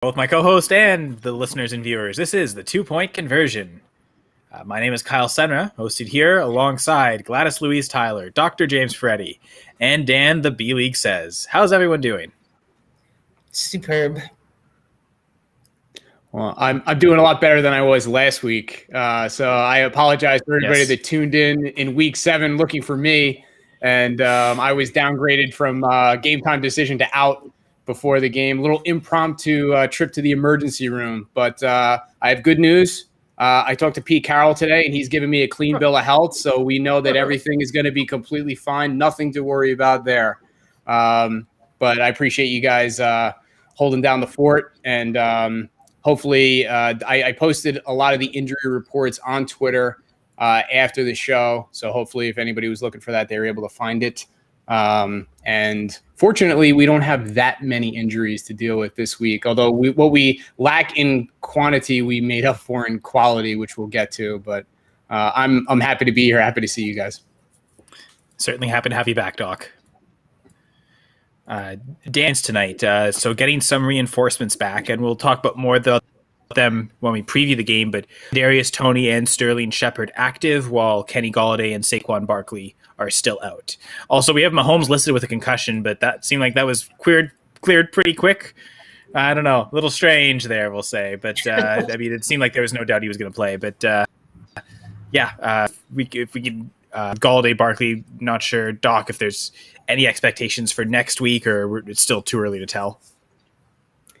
both my co-host and the listeners and viewers. This is the 2-Point Conversion. My name is Kyle Senra, hosted here alongside Gladys Louise Tyler, Dr. James Ferretti, and Dan the B-League Says. How's everyone doing? Superb. Well, I'm doing a lot better than I was last week. So I apologize for everybody that tuned in week 7 looking for me. And I was downgraded from game time decision to out before the game. A little impromptu trip to the emergency room. But I have good news. I talked to Pete Carroll today, and he's giving me a clean bill of health. So we know that everything is going to be completely fine. Nothing to worry about there. But I appreciate you guys holding down the fort. And hopefully I posted a lot of the injury reports on Twitter after the show. So hopefully if anybody was looking for that, they were able to find it. And fortunately, we don't have that many injuries to deal with this week. Although what we lack in quantity, we made up for in quality, which we'll get to. But I'm happy to be here. Happy to see you guys. Certainly happy to have you back, Doc. Dan's tonight, so getting some reinforcements back, and we'll talk about more about them when we preview the game, but Darius Toney and Sterling Shepard active, while Kenny Golladay and Saquon Barkley are still out. Also, we have Mahomes listed with a concussion, but that seemed like that was cleared pretty quick. I don't know, a little strange there, we'll say, but I mean, it seemed like there was no doubt he was going to play, but if we could Golladay, Barkley, not sure. Doc, if there's any expectations for next week, or it's still too early to tell?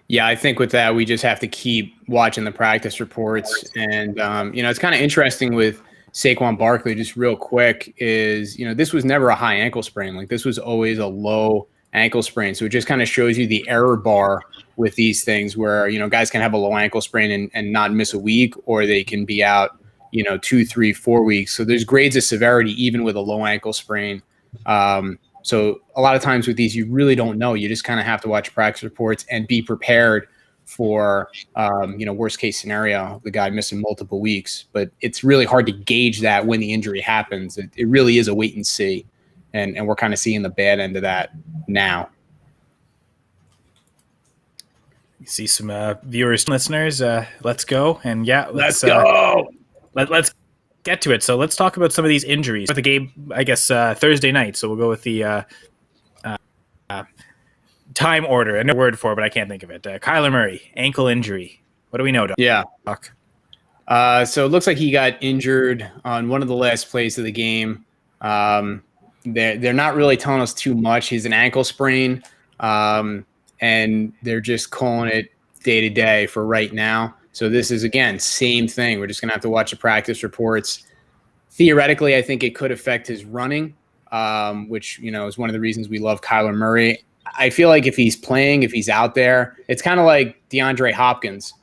Yeah, I think with that, we just have to keep watching the practice reports. And, it's kind of interesting with Saquon Barkley, just real quick, is, this was never a high ankle sprain. Like, this was always a low ankle sprain. So it just kind of shows you the error bar with these things where, guys can have a low ankle sprain and not miss a week, or they can be out 2, 3, 4 weeks. So there's grades of severity even with a low ankle sprain. So a lot of times with these, you really don't know. You just kind of have to watch practice reports and be prepared for, worst case scenario, the guy missing multiple weeks. But it's really hard to gauge that when the injury happens. It really is a wait and see. And we're kind of seeing the bad end of that now. You see some viewers, listeners. Let's go. And let's go. Let's get to it. So let's talk about some of these injuries. For the game, I guess, Thursday night. So we'll go with the time order. I know word for it, but I can't think of it. Kyler Murray, ankle injury. What do we know, Doc? Yeah. So it looks like he got injured on one of the last plays of the game. They're not really telling us too much. He's an ankle sprain, and they're just calling it day to day for right now. So this is, again, same thing. We're just going to have to watch the practice reports. Theoretically, I think it could affect his running, which, is one of the reasons we love Kyler Murray. I feel like if he's playing, if he's out there, it's kind of like DeAndre Hopkins,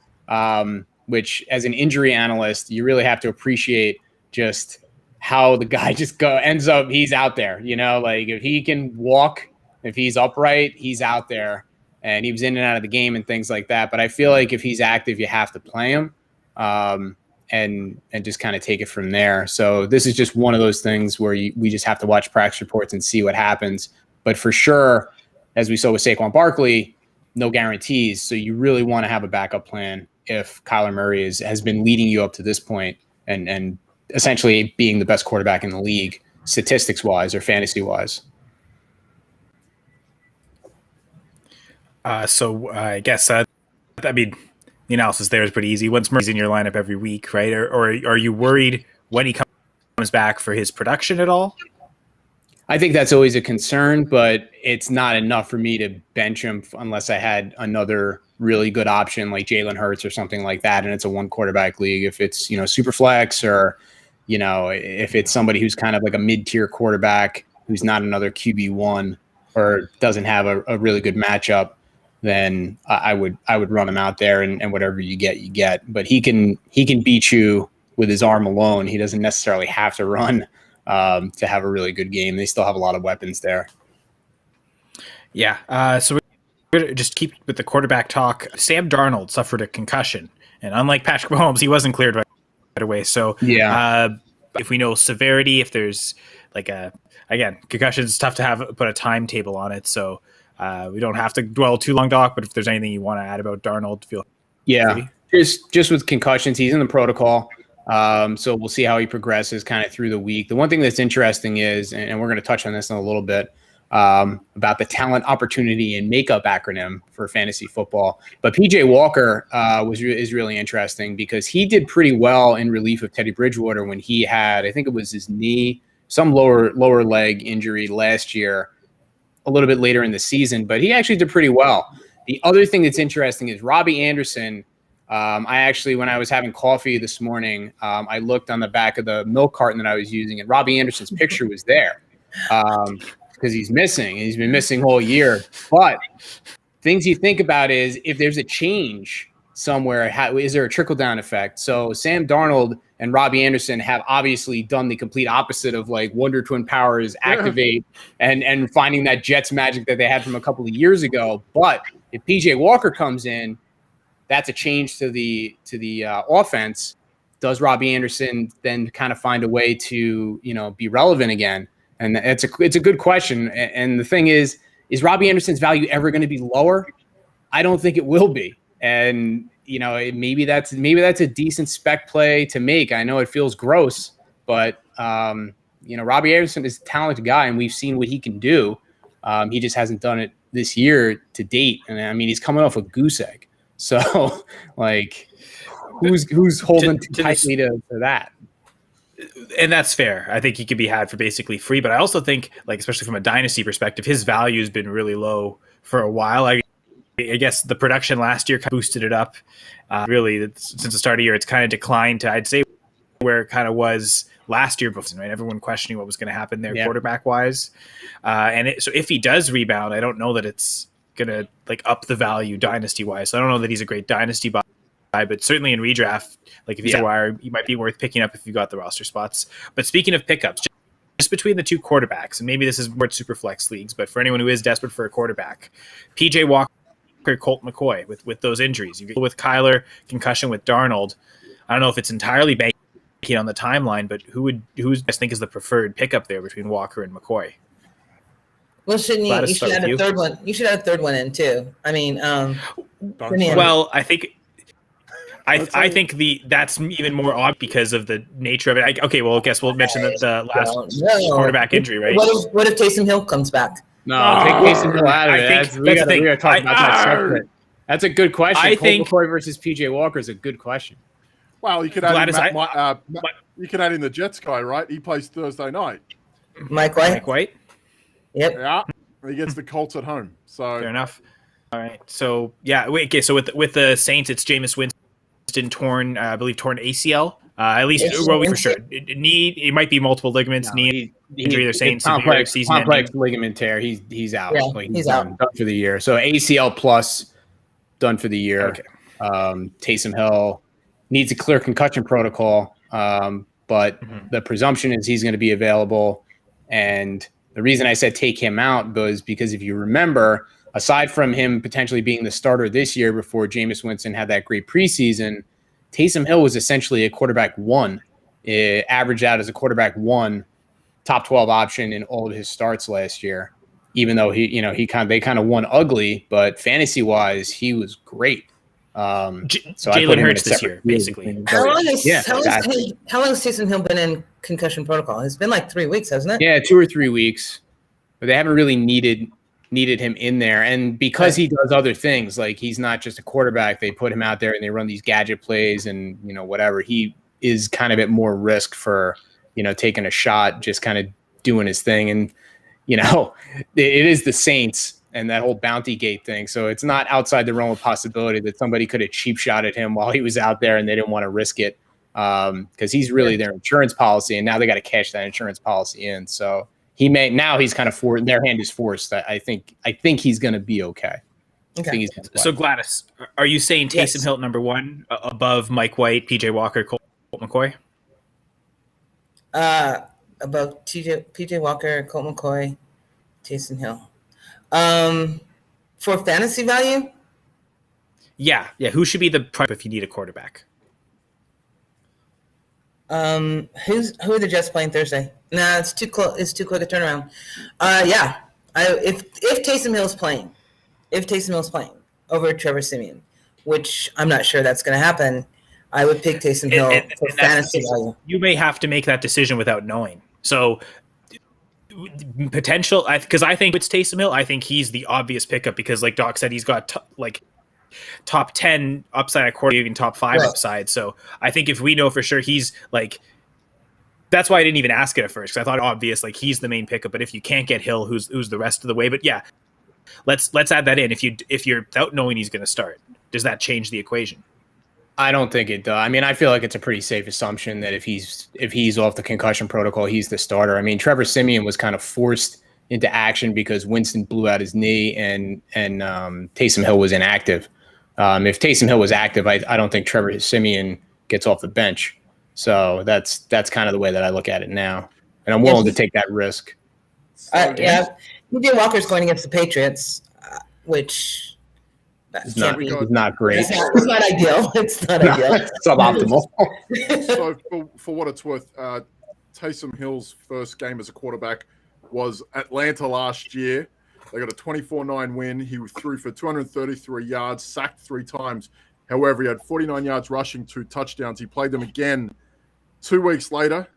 which as an injury analyst, you really have to appreciate just how the guy just ends up, he's out there. Like if he can walk, if he's upright, he's out there. And he was in and out of the game and things like that. But I feel like if he's active, you have to play him and just kind of take it from there. So this is just one of those things where we just have to watch practice reports and see what happens. But for sure, as we saw with Saquon Barkley, no guarantees. So you really want to have a backup plan if Kyler Murray has been leading you up to this point and essentially being the best quarterback in the league, statistics-wise or fantasy-wise. So I guess, the analysis there is pretty easy. Once Murray's in your lineup every week, right? Or are you worried when he comes back for his production at all? I think that's always a concern, but it's not enough for me to bench him unless I had another really good option like Jalen Hurts or something like that. And it's a 1-quarterback league. If it's, super flex or, if it's somebody who's kind of like a mid-tier quarterback who's not another QB1 or doesn't have a really good matchup, then I would run him out there and whatever you get, you get. But he can beat you with his arm alone. He doesn't necessarily have to run to have a really good game. They still have a lot of weapons there. Yeah. So we're going to just keep with the quarterback talk. Sam Darnold suffered a concussion, and unlike Patrick Mahomes, he wasn't cleared right away. So if we know severity, if there's like concussion is tough to put a timetable on it. So We don't have to dwell too long, Doc, but if there's anything you want to add about Darnold, feel free. Just with concussions, he's in the protocol. So we'll see how he progresses kind of through the week. The one thing that's interesting is, and we're going to touch on this in a little bit, about the talent, opportunity, and makeup acronym for fantasy football. But PJ Walker is really interesting because he did pretty well in relief of Teddy Bridgewater when he had, I think it was his knee, some lower leg injury last year, a little bit later in the season. But he actually did pretty well. The other thing that's interesting is Robbie Anderson. I actually, when I was having coffee this morning, I looked on the back of the milk carton that I was using, and Robbie Anderson's picture was there. Because he's missing. He's been missing all year. But things you think about is if there's a change somewhere, is there a trickle-down effect? So Sam Darnold and Robbie Anderson have obviously done the complete opposite of like Wonder Twin powers activate and finding that Jets magic that they had from a couple of years ago. But if PJ Walker comes in, that's a change to the offense. Does Robbie Anderson then kind of find a way to, be relevant again? And it's a good question. And the thing is Robbie Anderson's value ever going to be lower? I don't think it will be. And, maybe that's a decent spec play to make. I know it feels gross, but, Robbie Anderson is a talented guy and we've seen what he can do. He just hasn't done it this year to date. And I mean, he's coming off a goose egg. So like who's holding too tightly to that? And that's fair. I think he could be had for basically free, but I also think, like, especially from a dynasty perspective, his value has been really low for a while. I guess the production last year kind of boosted it up. Really, since the start of the year, it's kind of declined to, I'd say, where it kind of was last year, right? Everyone questioning what was going to happen there quarterback-wise. So if he does rebound, I don't know that it's going to, like, up the value dynasty-wise. So I don't know that he's a great dynasty buy. But certainly in redraft, like if he's a wire, he might be worth picking up if you got the roster spots. But speaking of pickups, just between the two quarterbacks, and maybe this is more super flex leagues, but for anyone who is desperate for a quarterback, PJ Walker, Colt McCoy with those injuries. You go with Kyler, concussion with Darnold. I don't know if it's entirely banking on the timeline, but who I think is the preferred pickup there between Walker and McCoy? Well, shouldn't you should add a third one. You should add a third one in too. I mean, well, I think that's even more odd because of the nature of it. I guess we'll mention the last quarterback injury, right? What if Taysom Hill comes back? No, take Taysom Hill out of it. We got to talk about that separate. That's a good question. I think McCoy versus PJ Walker is a good question. Well, you could add you could add in the Jets guy, right? He plays Thursday night. Mike White. Yep. Yeah, he gets the Colts at home. So fair enough. All right. So So with the Saints, it's Jameis Winston. Torn ACL. At least for sure. It might be multiple ligaments. Knee injury. They're saying complex ligament tear. He's out. Yeah, he's out. Done for the year. So ACL plus done for the year. Okay. Taysom Hill needs a clear concussion protocol, but the presumption is he's going to be available. And the reason I said take him out was because if you remember, aside from him potentially being the starter this year before Jameis Winston had that great preseason, Taysom Hill was essentially a quarterback one, averaged out as a quarterback one, top 12 option in all of his starts last year. Even though they kind of won ugly, but fantasy wise, he was great. So Jalen Hurts this year, basically. How long has Taysom Hill been in concussion protocol? It's been like 3 weeks, hasn't it? Yeah, 2 or 3 weeks, but they haven't really needed him in there. And because he does other things, like he's not just a quarterback, they put him out there and they run these gadget plays and, whatever. He is kind of at more risk for, taking a shot, just kind of doing his thing. And, it is the Saints and that whole bounty gate thing. So it's not outside the realm of possibility that somebody could have cheap shot at him while he was out there and they didn't want to risk it because he's really their insurance policy. And now they got to cash that insurance policy in. So he's kind of their hand is forced. I think he's going to be okay. Okay. So Gladys, are you saying Taysom Hill number one above Mike White, PJ Walker, Colt McCoy? Above PJ Walker, Colt McCoy, Taysom Hill. For fantasy value? Yeah. Who should be the prep if you need a quarterback? Who are the Jets playing Thursday? Nah, it's too close. It's too quick a turnaround. I If Taysom Hill's playing over Trevor Siemian, which I'm not sure that's going to happen, I would pick Taysom Hill for fantasy value. You may have to make that decision without knowing. So potential, because I think it's Taysom Hill. I think he's the obvious pickup because, like Doc said, he's got top 10 upside at quarter, even top 5 upside. So I think if we know for sure he's like, that's why I didn't even ask it at first, because I thought obvious, like he's the main pickup. But if you can't get Hill, who's the rest of the way? But yeah, let's add that in. If you're without knowing he's going to start, does that change the equation? I don't think it does. I mean, I feel like it's a pretty safe assumption that if he's off the concussion protocol, he's the starter. I mean, Trevor Siemian was kind of forced into action because Winston blew out his knee and Taysom Hill was inactive. If Taysom Hill was active, I don't think Trevor Siemian gets off the bench. So that's kind of the way that I look at it now, and I'm willing to take that risk. PJ Walker's going against the Patriots, which is not great. It's not ideal. It's not ideal. It's suboptimal. So for what it's worth, Taysom Hill's first game as a quarterback was Atlanta last year. They got a 24-9 win. He threw for 233 yards, sacked 3 times. However, he had 49 yards rushing, 2 touchdowns. He played them again 2 weeks later.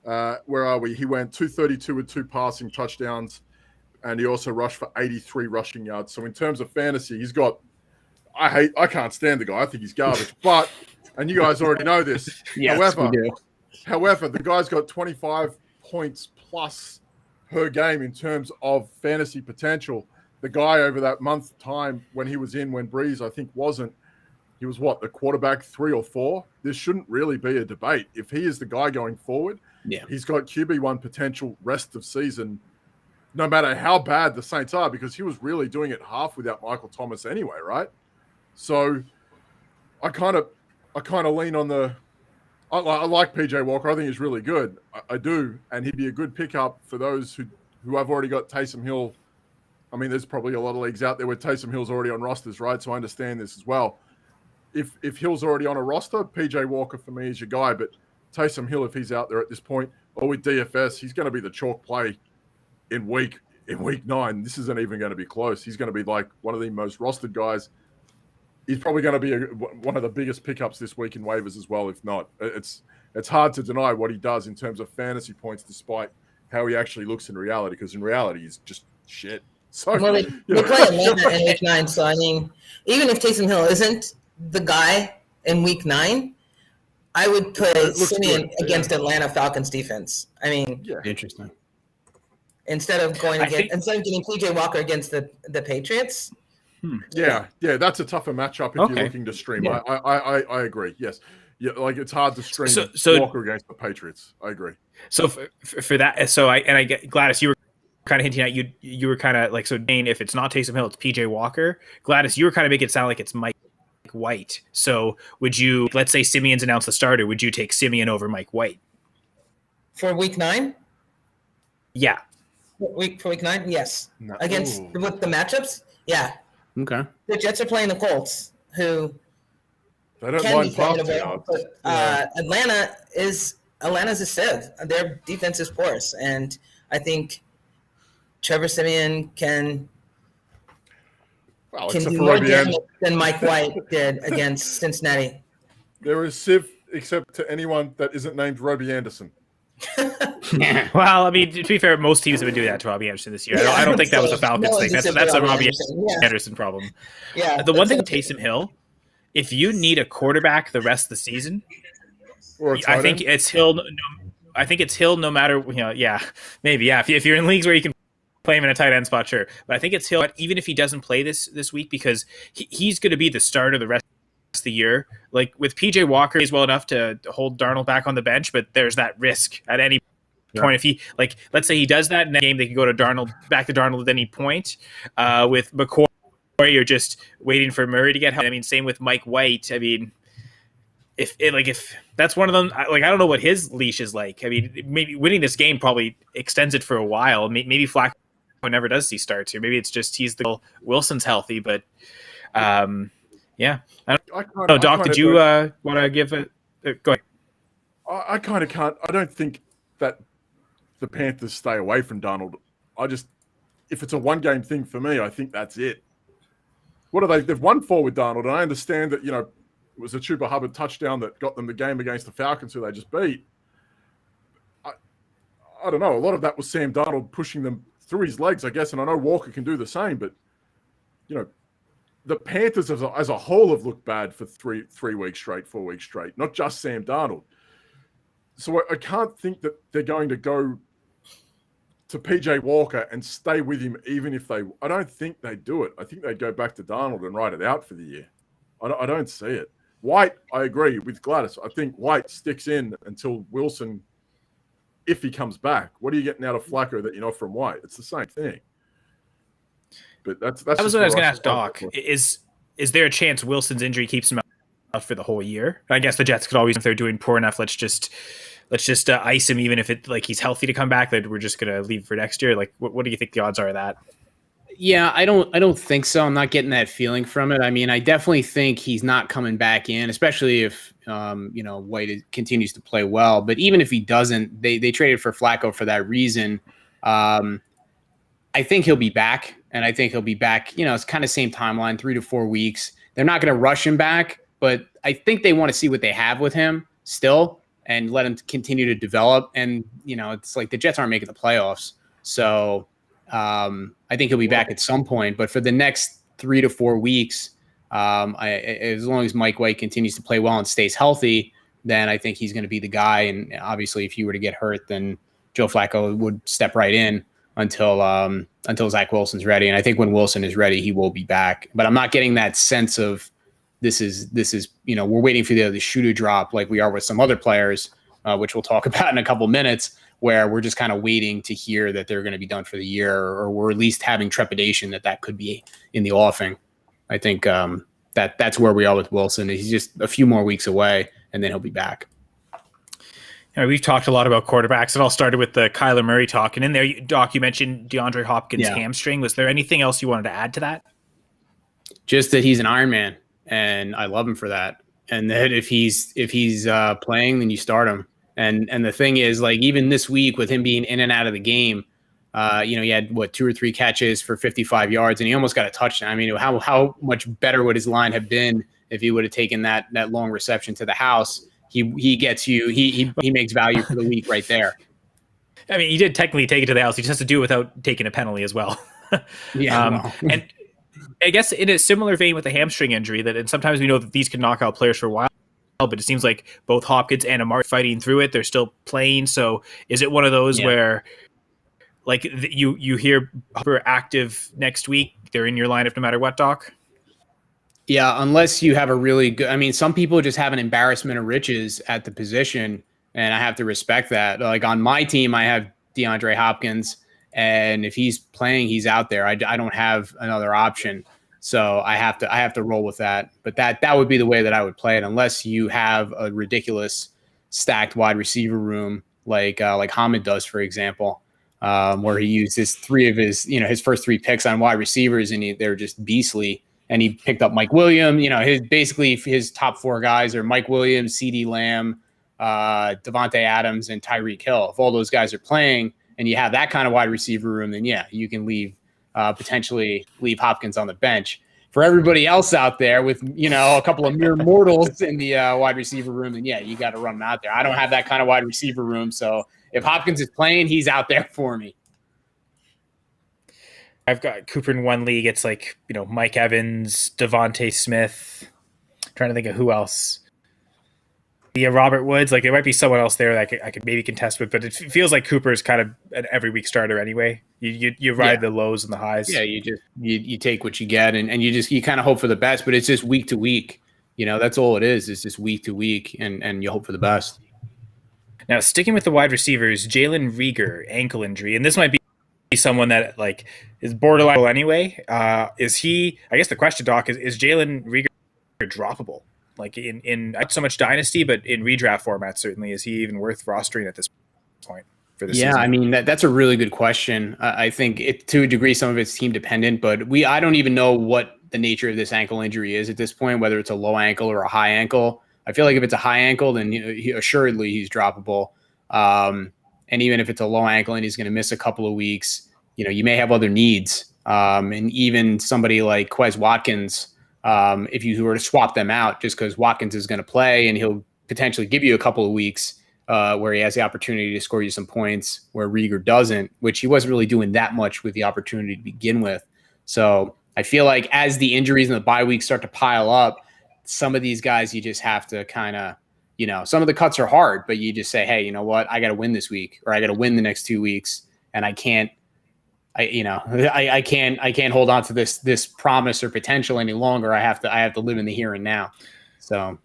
Where are we? He went 232 with 2 passing touchdowns, and he also rushed for 83 rushing yards. So in terms of fantasy, he's got – I can't stand the guy. I think he's garbage. But – and you guys already know this. Yes, we do. However, the guy's got 25 points plus per game in terms of fantasy potential. The guy over that month time when he was in, when Breeze, I think, wasn't, he was the quarterback 3 or 4? This shouldn't really be a debate. If he is the guy going forward, he's got QB1 potential rest of season, no matter how bad the Saints are, because he was really doing it half without Michael Thomas anyway, right? So I kind of lean on the – I like PJ Walker. I think he's really good. I do, and he'd be a good pickup for those who have already got Taysom Hill. I mean, there's probably a lot of leagues out there where Taysom Hill's already on rosters, right? So I understand this as well. If Hill's already on a roster, PJ Walker for me is your guy. But Taysom Hill, if he's out there at this point, or with DFS, he's going to be the chalk play in week 9. This isn't even going to be close. He's going to be like one of the most rostered guys. He's probably going to be one of the biggest pickups this week in waivers as well. If not, it's hard to deny what he does in terms of fantasy points, despite how he actually looks in reality. Because in reality, he's just shit. So they play Atlanta in week 9. So I mean, even if Taysom Hill isn't the guy in week 9, I would put Siemian against Atlanta Falcons defense. I mean, Interesting. Instead of getting PJ Walker against the Patriots. Yeah, that's a tougher matchup if you're looking to stream. Yeah. I agree. Yes, like it's hard to stream Walker against the Patriots. I agree. So for that, I get Gladys, you were kind of hinting at you were kind of like, so Dane, if it's not Taysom Hill, it's PJ Walker. Gladys, you were kind of making it sound like it's Mike White. So would you, let's say Siemian's announced the starter, would you take Siemian over Mike White for week 9? Yeah, for week 9, yes. With the matchups, yeah. Okay. The Jets are playing the Colts, who they don't can mind be formidable, but Atlanta's a sieve. Their defense is porous, and I think Trevor Siemian can do more damage than Mike White did against Cincinnati. There is sieve except to anyone that isn't named Robbie Anderson. Well, I mean, to be fair, most teams have been doing that to Robbie Anderson this year. I don't think that was a Falcons thing. That's a Robbie Anderson problem. Yeah. The one thing with Taysom Hill, if you need a quarterback the rest of the season, I think it's Hill. I think it's Hill no matter, maybe. If you're in leagues where you can play him in a tight end spot, sure. But I think it's Hill, but even if he doesn't play this week, because he's going to be the starter the rest of the year. Like with PJ Walker, he's well enough to hold Darnold back on the bench, but there's that risk at any point. If he, like, let's say he does that in that game, they can go to back to Darnold at any point. With McCoy, you're just waiting for Murray to get help. I mean, same with Mike White. I mean, if that's one of them, I don't know what his leash is like. I mean, maybe winning this game probably extends it for a while. Maybe Flacco never does see starts here. Maybe it's just Wilson's healthy, but yeah. I don't know. Doc, did you want to give it? Go ahead. I kind of can't. I don't think that the Panthers stay away from Darnold. if it's a one-game thing for me, I think that's it. What are they? They've won 4 with Darnold, and I understand that, it was a Chuba Hubbard touchdown that got them the game against the Falcons, who they just beat. I don't know. A lot of that was Sam Darnold pushing them through his legs, I guess, and I know Walker can do the same, but, the Panthers as a whole have looked bad for 3 weeks straight, 4 weeks straight, not just Sam Darnold. So I can't think that they're going to go to PJ Walker and stay with him, even if I don't think they'd do it. I think they'd go back to Darnold and ride it out for the year. I don't see it. White, I agree with Gladys. I think White sticks in until Wilson, if he comes back. What are you getting out of Flacco that you're not from White? It's the same thing. But that was what I was going to ask Doc. Is there a chance Wilson's injury keeps him out for the whole year? I guess the Jets could always, if they're doing poor enough, let's just ice him, even if it he's healthy to come back. That we're just going to leave for next year. What do you think the odds are of that? Yeah, I don't think so. I'm not getting that feeling from it. I mean, I definitely think he's not coming back in, especially if White continues to play well. But even if he doesn't, they traded for Flacco for that reason. I think he'll be back, and I think he'll be back. It's kind of same timeline, 3 to 4 weeks. They're not going to rush him back, but I think they want to see what they have with him still and let him continue to develop. And it's like the Jets aren't making the playoffs, so I think he'll be back at some point. But for the next 3 to 4 weeks, as long as Mike White continues to play well and stays healthy, then I think he's going to be the guy. And obviously, if he were to get hurt, then Joe Flacco would step right in until Zach Wilson's ready. And I think when Wilson is ready, he will be back. But I'm not getting that sense of this is we're waiting for the shoe to drop like we are with some other players, which we'll talk about in a couple minutes, where we're just kind of waiting to hear that they're going to be done for the year, or we're at least having trepidation that could be in the offing. I think that's where we are with Wilson. He's just a few more weeks away, and then he'll be back. We've talked a lot about quarterbacks. It all started with the Kyler Murray talk. And in there, Doc, you mentioned DeAndre Hopkins' hamstring. Was there anything else you wanted to add to that? Just that he's an Iron Man, and I love him for that. And that if he's playing, then you start him. And the thing is, even this week with him being in and out of the game, he had 2 or 3 catches for 55 yards, and he almost got a touchdown. I mean, how much better would his line have been if he would have taken that long reception to the house? He gets you. He makes value for the week right there. I mean, he did technically take it to the house. He just has to do it without taking a penalty as well. And I guess in a similar vein with the hamstring injury, and sometimes we know that these can knock out players for a while, but it seems like both Hopkins and Amari fighting through it. They're still playing. So is it one of those where, you hear Hopper active next week, they're in your lineup no matter what, Doc? Yeah, unless you have a really good – I mean, some people just have an embarrassment of riches at the position, and I have to respect that. On my team, I have DeAndre Hopkins, and if he's playing, he's out there. I don't have another option, so I have to roll with that. But that would be the way that I would play it, unless you have a ridiculous stacked wide receiver room like Hamid does, for example, where he used his first 3 picks on wide receivers, and they're just beastly. And he picked up Mike Williams. His top 4 guys are Mike Williams, CeeDee Lamb, Devontae Adams, and Tyreek Hill. If all those guys are playing and you have that kind of wide receiver room, then you can potentially leave Hopkins on the bench. For everybody else out there with, a couple of mere mortals in the wide receiver room, then you got to run them out there. I don't have that kind of wide receiver room. So if Hopkins is playing, he's out there for me. I've got Cooper in one league. It's Mike Evans, Devontae Smith. I'm trying to think of who else. Yeah, Robert Woods. There might be someone else there that I could maybe contest with, but it feels like Cooper is kind of an every week starter anyway. You ride the lows and the highs. Yeah, you take what you get, and you kind of hope for the best. But it's just week to week. That's all it is. It's just week to week, and you hope for the best. Now, sticking with the wide receivers, Jalen Rieger, ankle injury, and this might be someone that is borderline anyway. Is he? I guess the question, Doc, is Jalen Rieger droppable? In not so much dynasty, but in redraft format, certainly, is he even worth rostering at this point for this season? I mean that's a really good question. I think to a degree some of it's team dependent, but I don't even know what the nature of this ankle injury is at this point, whether it's a low ankle or a high ankle. I feel like if it's a high ankle, then assuredly he's droppable. And even if it's a low ankle and he's going to miss a couple of weeks, you may have other needs. And even somebody like Quez Watkins, if you were to swap them out just because Watkins is going to play and he'll potentially give you a couple of weeks where he has the opportunity to score you some points where Rieger doesn't, which he wasn't really doing that much with the opportunity to begin with. So I feel like as the injuries and the bye weeks start to pile up, some of these guys you just have to kind of, some of the cuts are hard, but you just say, hey, you know what? I got to win this week, or I got to win the next 2 weeks, and I can't hold on to this promise or potential any longer. I have to live in the here and now. So,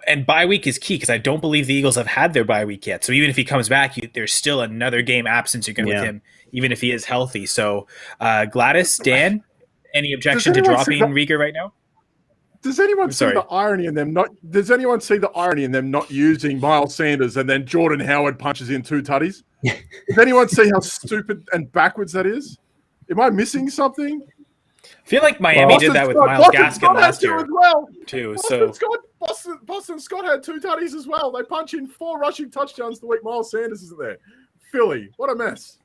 and bye week is key because I don't believe the Eagles have had their bye week yet. So even if he comes back, there's still another game absence you're going with him, even if he is healthy. So Gladys, Dan, any objection to dropping Rieger right now? Does anyone see the irony in them not? Does anyone see the irony in them not using Miles Sanders and then Jordan Howard punches in 2 tutties? Does anyone see how stupid and backwards that is? Am I missing something? I feel like Miami did that with Myles Gaskin last year as well. Too. Boston Scott had 2 tutties as well. They punch in 4 rushing touchdowns the week Miles Sanders isn't there. Philly, what a mess.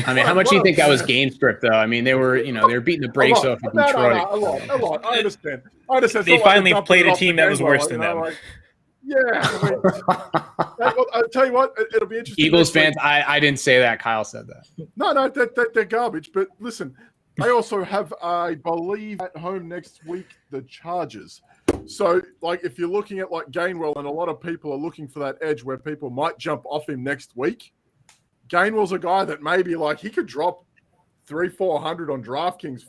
I mean, how much do you think that was game script, though? I mean, they were beating the brakes off of Detroit. A lot. I understand. They finally played a team that was worse than them. I'll tell you what, it'll be interesting. Eagles fans, I didn't say that. Kyle said that. No, they're garbage. But listen, they also have, I believe, at home next week, the Chargers. So, if you're looking at Gainwell, and a lot of people are looking for that edge where people might jump off him next week. Gainwell's a guy that maybe he could drop 300-400 on DraftKings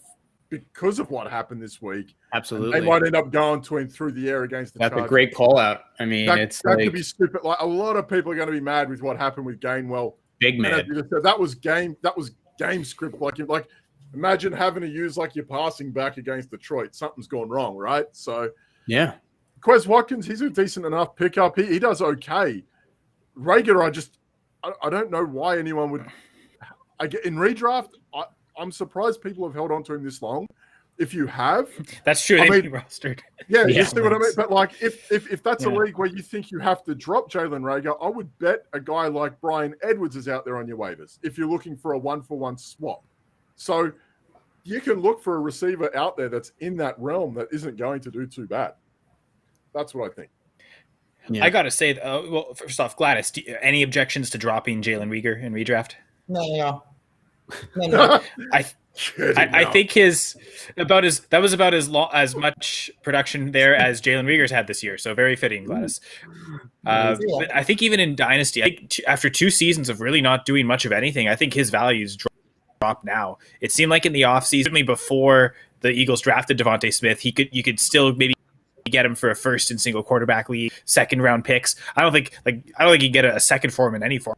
because of what happened this week. Absolutely. They might end up going to him through the air against the Chargers. That's a great call out. I mean, that could be stupid. A lot of people are going to be mad with what happened with Gainwell. Big mad. That was game script. Imagine having to use your passing back against Detroit. Something's gone wrong, right? So yeah. Quez Watkins, he's a decent enough pickup. He does okay. Rieger, I don't know why anyone would. In redraft, I'm surprised people have held on to him this long. If you have, that's true. They've been rostered. Yeah, you see what I mean. But if that's a league where you think you have to drop Jalen Rieger, I would bet a guy like Brian Edwards is out there on your waivers if you're looking for a 1-for-1 swap. So you can look for a receiver out there that's in that realm that isn't going to do too bad. That's what I think. Yeah. I got to say, well, first off, Gladys, any objections to dropping Jalen Rieger in redraft? No. I think that was about as much production there as Jalen Rieger's had this year. So very fitting, Gladys. But I think even in Dynasty, after 2 seasons of really not doing much of anything, I think his values drop now. It seemed like in the offseason, certainly before the Eagles drafted Devontae Smith, you could still maybe get him for a first and single quarterback league, 2nd round picks. I don't think you get a second for him in any form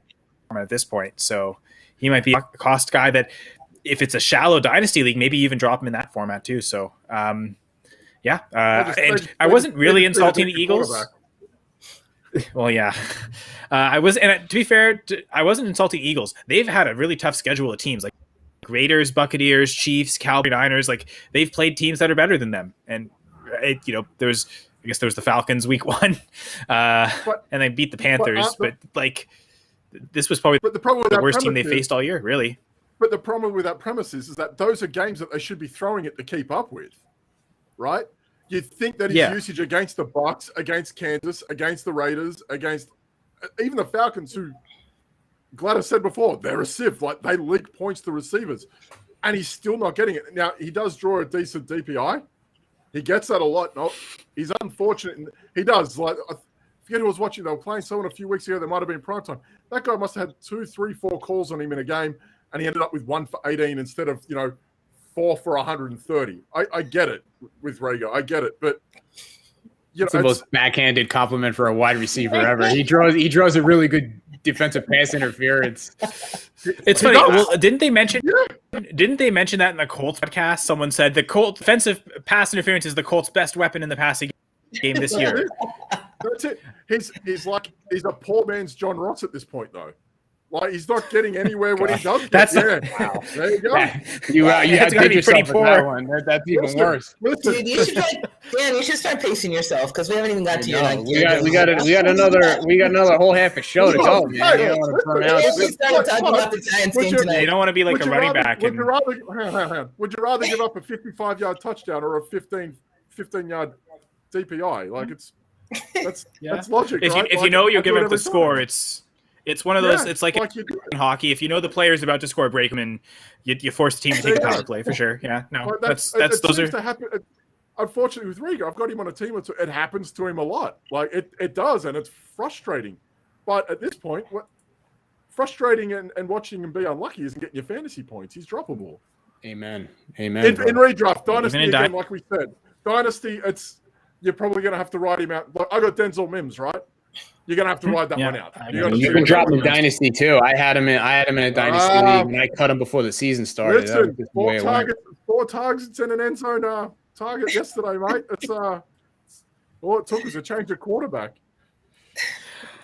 at this point. So he might be a cost guy that if it's a shallow dynasty league, maybe even drop him in that format too. So and I wasn't really insulting the Eagles. Well, yeah, I was, and to be fair, I wasn't insulting Eagles. They've had a really tough schedule of teams like Raiders, Buccaneers, Chiefs, Cowboys, Niners. They've played teams that are better than them, and there was the Falcons week 1, and they beat the Panthers. But this was probably the worst team they faced all year, really. But the problem with that premise is that those are games that they should be throwing it to keep up with, right? You'd think that his usage against the Bucs, against Kansas, against the Raiders, against even the Falcons, who Gladys said before, they're a sieve. They leak points to receivers, and he's still not getting it. Now, he does draw a decent DPI. He gets that a lot. No, he's unfortunate. He does. I forget who was watching. They were playing someone a few weeks ago. They might have been primetime. That guy must have had 2, 3, 4 calls on him in a game, and he ended up with 1 for 18 instead of 4 for 130. I get it with Rieger. I get it, but it's the most backhanded compliment for a wide receiver ever. He draws a really good defensive pass interference. It's funny. Well, didn't they mention that in the Colts podcast? Someone said the Colts defensive pass interference is the Colts' best weapon in the passing game this year. That's it. He's a poor man's John Ross at this point, though. Like he's not getting anywhere when he does. That's wow. There you go. You had to gotta dig be yourself pretty with poor. that one. That's even worse. Listen, Dude, you should start pacing yourself because we haven't even got to your like. We got another whole half a show to go, man. You don't want to burn out. We started talking about the Giants game You tonight. don't want to be like a running back. Would you rather give up a 55-yard touchdown or a 15-yard DPI? Like that's logic. If you know you're giving up the score, it's one of those. It's like in hockey. If you know the player's about to score a break, and you force the team to take a power play for sure. Yeah, no, that's those are. To happen. Unfortunately, with Rieger, I've got him on a team. It happens to him a lot. Like it does, and it's frustrating. But at this point, frustrating and watching him be unlucky isn't getting your fantasy points. He's droppable. Amen. In redraft, dynasty again, like we said, dynasty. You're probably going to have to ride him out. Like, I got Denzel Mims, right? You're going to have to ride that one out. You can drop him in dynasty too. I had him in a dynasty league, and I cut him before the season started. Listen, 4 targets in an end zone target yesterday, mate. It's all it took was a change of quarterback.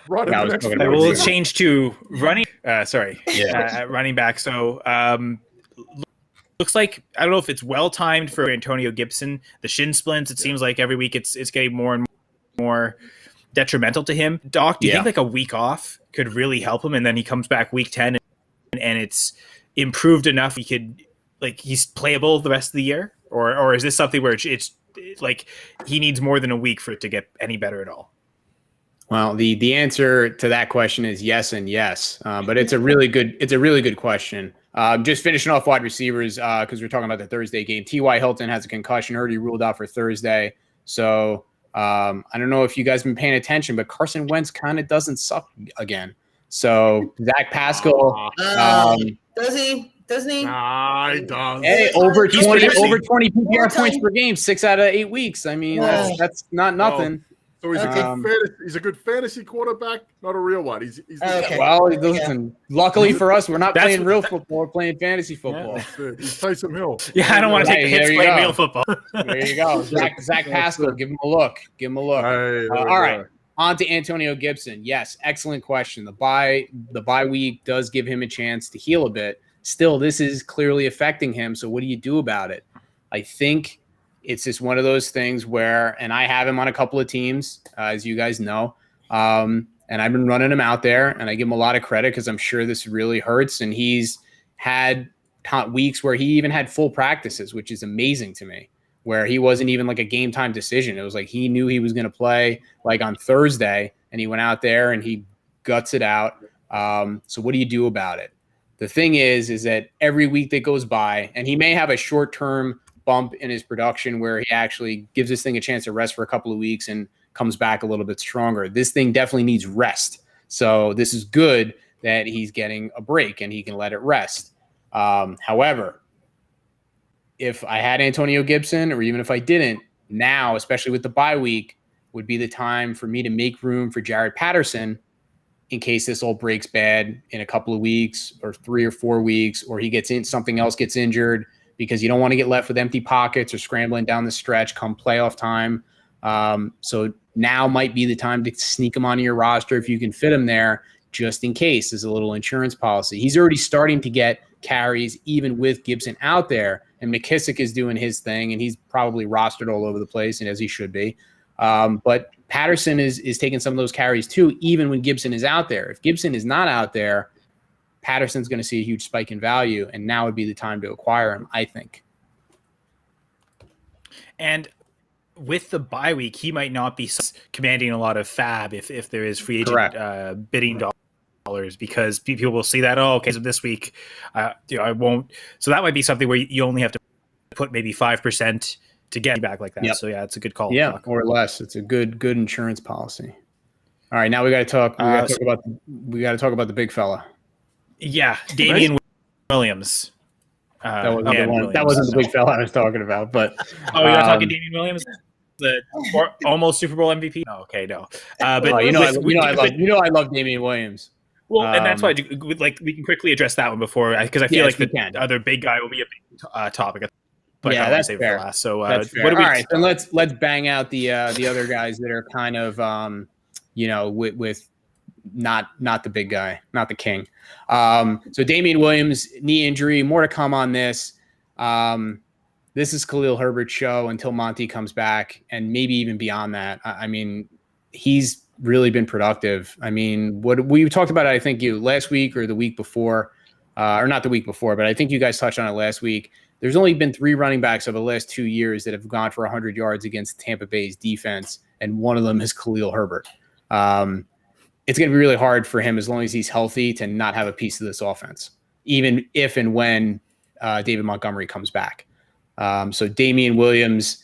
Right. We'll change to running. Running back. So. Looks like, I don't know if it's well timed for Antonio Gibson. The shin splints, it seems like every week it's getting more and more detrimental to him. Doc, do you think like a week off could really help him, and then he comes back week 10 and it's improved enough he's playable the rest of the year? Or is this something where it's like he needs more than a week for it to get any better at all? Well, the answer to that question is yes and yes, but it's a really good question. Just finishing off wide receivers because we're talking about the Thursday game. T.Y. Hilton has a concussion, already ruled out for Thursday. So I don't know if you guys have been paying attention, but Carson Wentz kind of doesn't suck again. So Zach Pascal, does he? Doesn't he? Nah, he does. Hey, over 20 PPR points per game, 6 out of 8 weeks. I mean, that's not nothing. So he's a good fantasy quarterback, not a real one. He's okay. Well, listen, luckily for us, we're not playing real football, we're playing fantasy football. Yeah. He's Taysom Hill. Yeah, I don't want to take the hits playing real football. There you go. Zach Pascal, give him a look. All right. On to Antonio Gibson. Yes, excellent question. The bye week does give him a chance to heal a bit. Still, this is clearly affecting him. So what do you do about it? I think it's just one of those things where, and I have him on a couple of teams, as you guys know, and I've been running him out there, and I give him a lot of credit because I'm sure this really hurts. And he's had weeks where he even had full practices, which is amazing to me, where he wasn't even like a game time decision. It was like he knew he was going to play like on Thursday, and he went out there and he guts it out. So what do you do about it? The thing is that every week that goes by, and he may have a short-term bump in his production where he actually gives this thing a chance to rest for a couple of weeks and comes back a little bit stronger. This thing definitely needs rest. So this is good that he's getting a break and he can let it rest. However, if I had Antonio Gibson, or even if I didn't, now, especially with the bye week, would be the time for me to make room for Jared Patterson in case this all breaks bad in a couple of weeks or 3 or 4 weeks, or he gets in, something else gets injured, because you don't want to get left with empty pockets or scrambling down the stretch come playoff time. So now might be the time to sneak him onto your roster if you can fit him there, just in case, as a little insurance policy. He's already starting to get carries even with Gibson out there, and McKissick is doing his thing, and he's probably rostered all over the place, and as he should be. But Patterson is taking some of those carries too, even when Gibson is out there. If Gibson is not out there, Patterson's going to see a huge spike in value, and now would be the time to acquire him, I think. And with the bye week, he might not be commanding a lot of fab if there is free agent bidding dollars, because people will see that, okay, so this week, I won't. So that might be something where you only have to put maybe 5% to get back like that. Yep. So yeah, it's a good call. Yeah, or less. It's a good insurance policy. All right, now we got to talk. We got to talk about the big fella. Yeah, Damian Williams. That wasn't the one. That wasn't the big fella I was talking about. But you're not talking Damian Williams, the almost Super Bowl MVP. Oh, okay, no. But I love Damian Williams. Well, and that's why we can quickly address that one before, because I feel like the other big guy will be a big topic. But yeah, that's fair. For last. So that's fair. All right, then let's bang out the other guys that are kind of with not the big guy, not the king. So Damian Williams, knee injury, more to come on this. This is Khalil Herbert's show until Monty comes back, and maybe even beyond that. I mean, he's really been productive. I mean, what we talked about, I think last week or the week before, or not the week before, but I think you guys touched on it last week. There's only been 3 running backs over the last 2 years that have gone for 100 yards against Tampa Bay's defense, and one of them is Khalil Herbert. It's going to be really hard for him as long as he's healthy to not have a piece of this offense, even if and when David Montgomery comes back. So Damian Williams,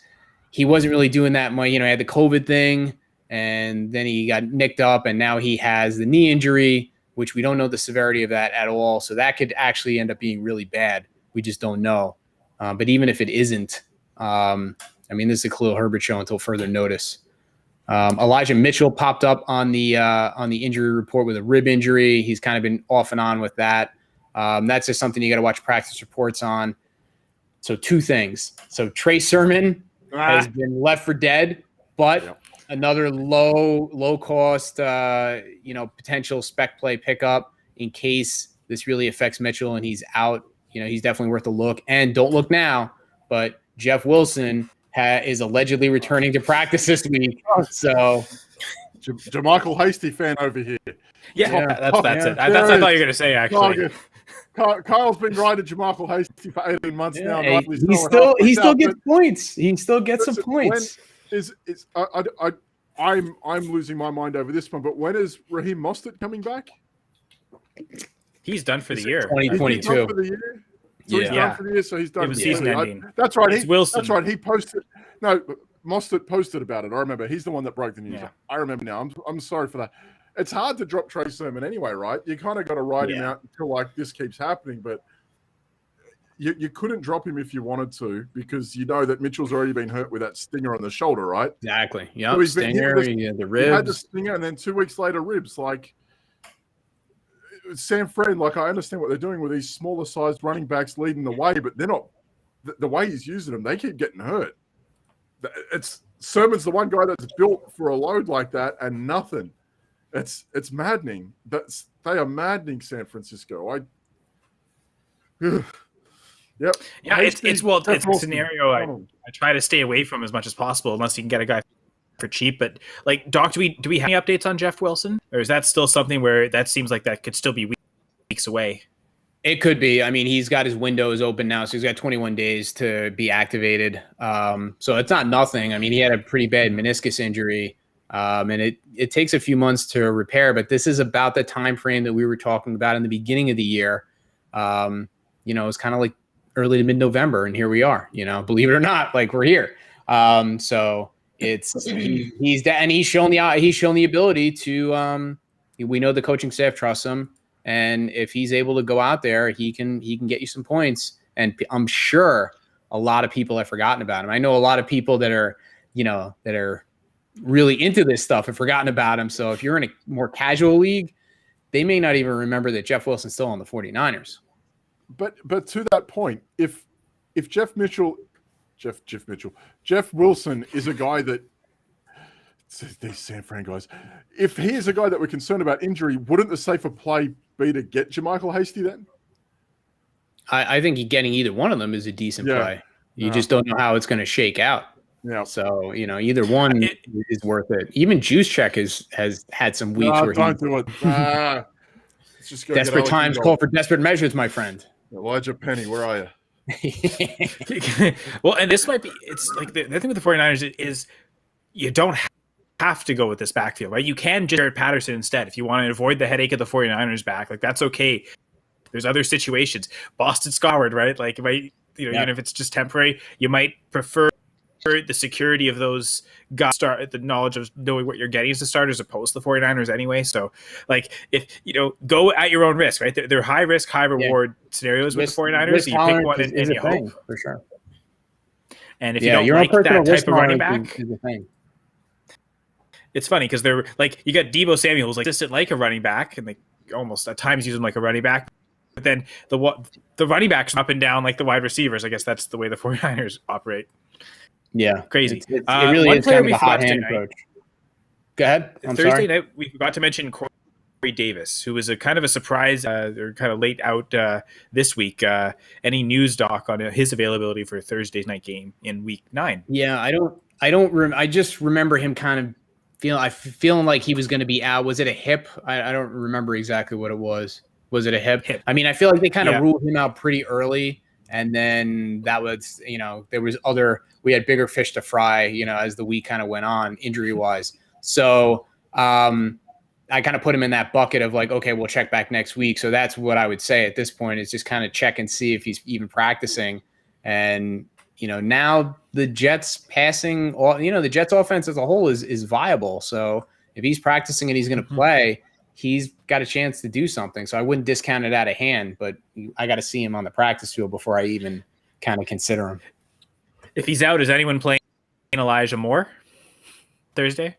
he wasn't really doing that much. He had the COVID thing, and then he got nicked up, and now he has the knee injury, which we don't know the severity of that at all. So that could actually end up being really bad. We just don't know. But even if it isn't, this is a Khalil Herbert show until further notice. Elijah Mitchell popped up on the injury report with a rib injury. He's kind of been off and on with that. That's just something you got to watch practice reports on. So 2 things. So Trey Sermon has been left for dead, but another low cost, potential spec play pickup in case this really affects Mitchell and he's out. He's definitely worth a look. And don't look now, but Jeff Wilson is allegedly returning to practice this week. So, Jermichael Hasty fan over here. Yeah, that's it. That's what I thought you were going to say, actually. Kyle's been riding Jermichael Hasty for 18 months now. Hey, he still gets points. He still gets some points. I'm losing my mind over this one, but when is Raheem Mostert coming back? He's done for the year. 2022. He's done for the year? So he's done for the year, so he's done. It was season ending. That's right. Wilson. That's right. He posted. No, Mostert posted about it. I remember. He's the one that broke the news. Yeah. I remember now. I'm sorry for that. It's hard to drop Trey Sermon anyway, right? You kind of got to ride him out until this keeps happening, but you couldn't drop him if you wanted to because you know that Mitchell's already been hurt with that stinger on the shoulder, right? Exactly. Yeah. So Stinger, the ribs. He had the stinger, and then 2 weeks later, ribs. San Fran, I understand what they're doing with these smaller sized running backs leading the way, but they're not the way he's using them. They keep getting hurt. Sermon's the one guy that's built for a load like that, and nothing. It's maddening. They are maddening San Francisco. Yep. Yeah, it's a scenario I try to stay away from as much as possible unless you can get a guy for cheap. But Doc, do we have any updates on Jeff Wilson, or is that still something where that seems like that could still be weeks away? It could be. I mean, he's got his windows open now, so he's got 21 days to be activated. So it's not nothing. I mean, he had a pretty bad meniscus injury, and it takes a few months to repair. But this is about the time frame that we were talking about in the beginning of the year. It's kind of like early to mid-November, and here we are. Believe it or not, we're here. So it's he's shown the ability to. We know the coaching staff trusts him. And if he's able to go out there, he can get you some points. And I'm sure a lot of people have forgotten about him. I know a lot of people that are really into this stuff have forgotten about him. So if you're in a more casual league, they may not even remember that Jeff Wilson's still on the 49ers. But to that point, if Jeff Wilson is a guy that these San Fran guys, if he is a guy that we're concerned about injury, wouldn't the safer play be to get Jermichael Hasty then? I think getting either one of them is a decent play. You just don't know how it's going to shake out. Yeah. So, either one is worth it. Even Juszczyk has had some weeks where don't do it. Let's just go desperate times call for desperate measures, my friend. Elijah Penny, where are you? Well, and this might be, it's like the thing with the 49ers is you don't have to go with this backfield, right? You can Jared Patterson instead if you want to avoid the headache of the 49ers back. That's okay. There's other situations. Boston Scoured, right? Even if it's just temporary, you might prefer the security of those guys, the knowledge of knowing what you're getting as a starter as opposed to the 49ers anyway. So if go at your own risk, right? They're high risk, high reward scenarios with the 49ers. So you pick one and you hope. For sure. And if you don't like that type of running back, it's funny because they're you got Deebo Samuel who's consistent like a running back, and they almost at times use him like a running back. But then the running backs up and down like the wide receivers. I guess that's the way the 49ers operate. Yeah. Crazy. It really is kind of a hot hand approach. Go ahead. Thursday night, we forgot to mention Cory Davis, who was a kind of a surprise or kind of late out this week. Any news, Doc, on his availability for Thursday's night game in Week 9? Yeah, I just remember him kind of feeling like he was going to be out. Was it a hip? I don't remember exactly what it was. Was it a hip? I mean, I feel like they kind of ruled him out pretty early, and then that was, we had bigger fish to fry, as the week kind of went on, injury wise. So I kind of put him in that bucket of like, okay, we'll check back next week. So that's what I would say at this point, is just kind of check and see if he's even practicing. And, now the Jets passing, the Jets offense as a whole is viable. So if he's practicing and he's going to play, he's got a chance to do something. So I wouldn't discount it out of hand, but I got to see him on the practice field before I even kind of consider him. If he's out, is anyone playing Elijah Moore Thursday?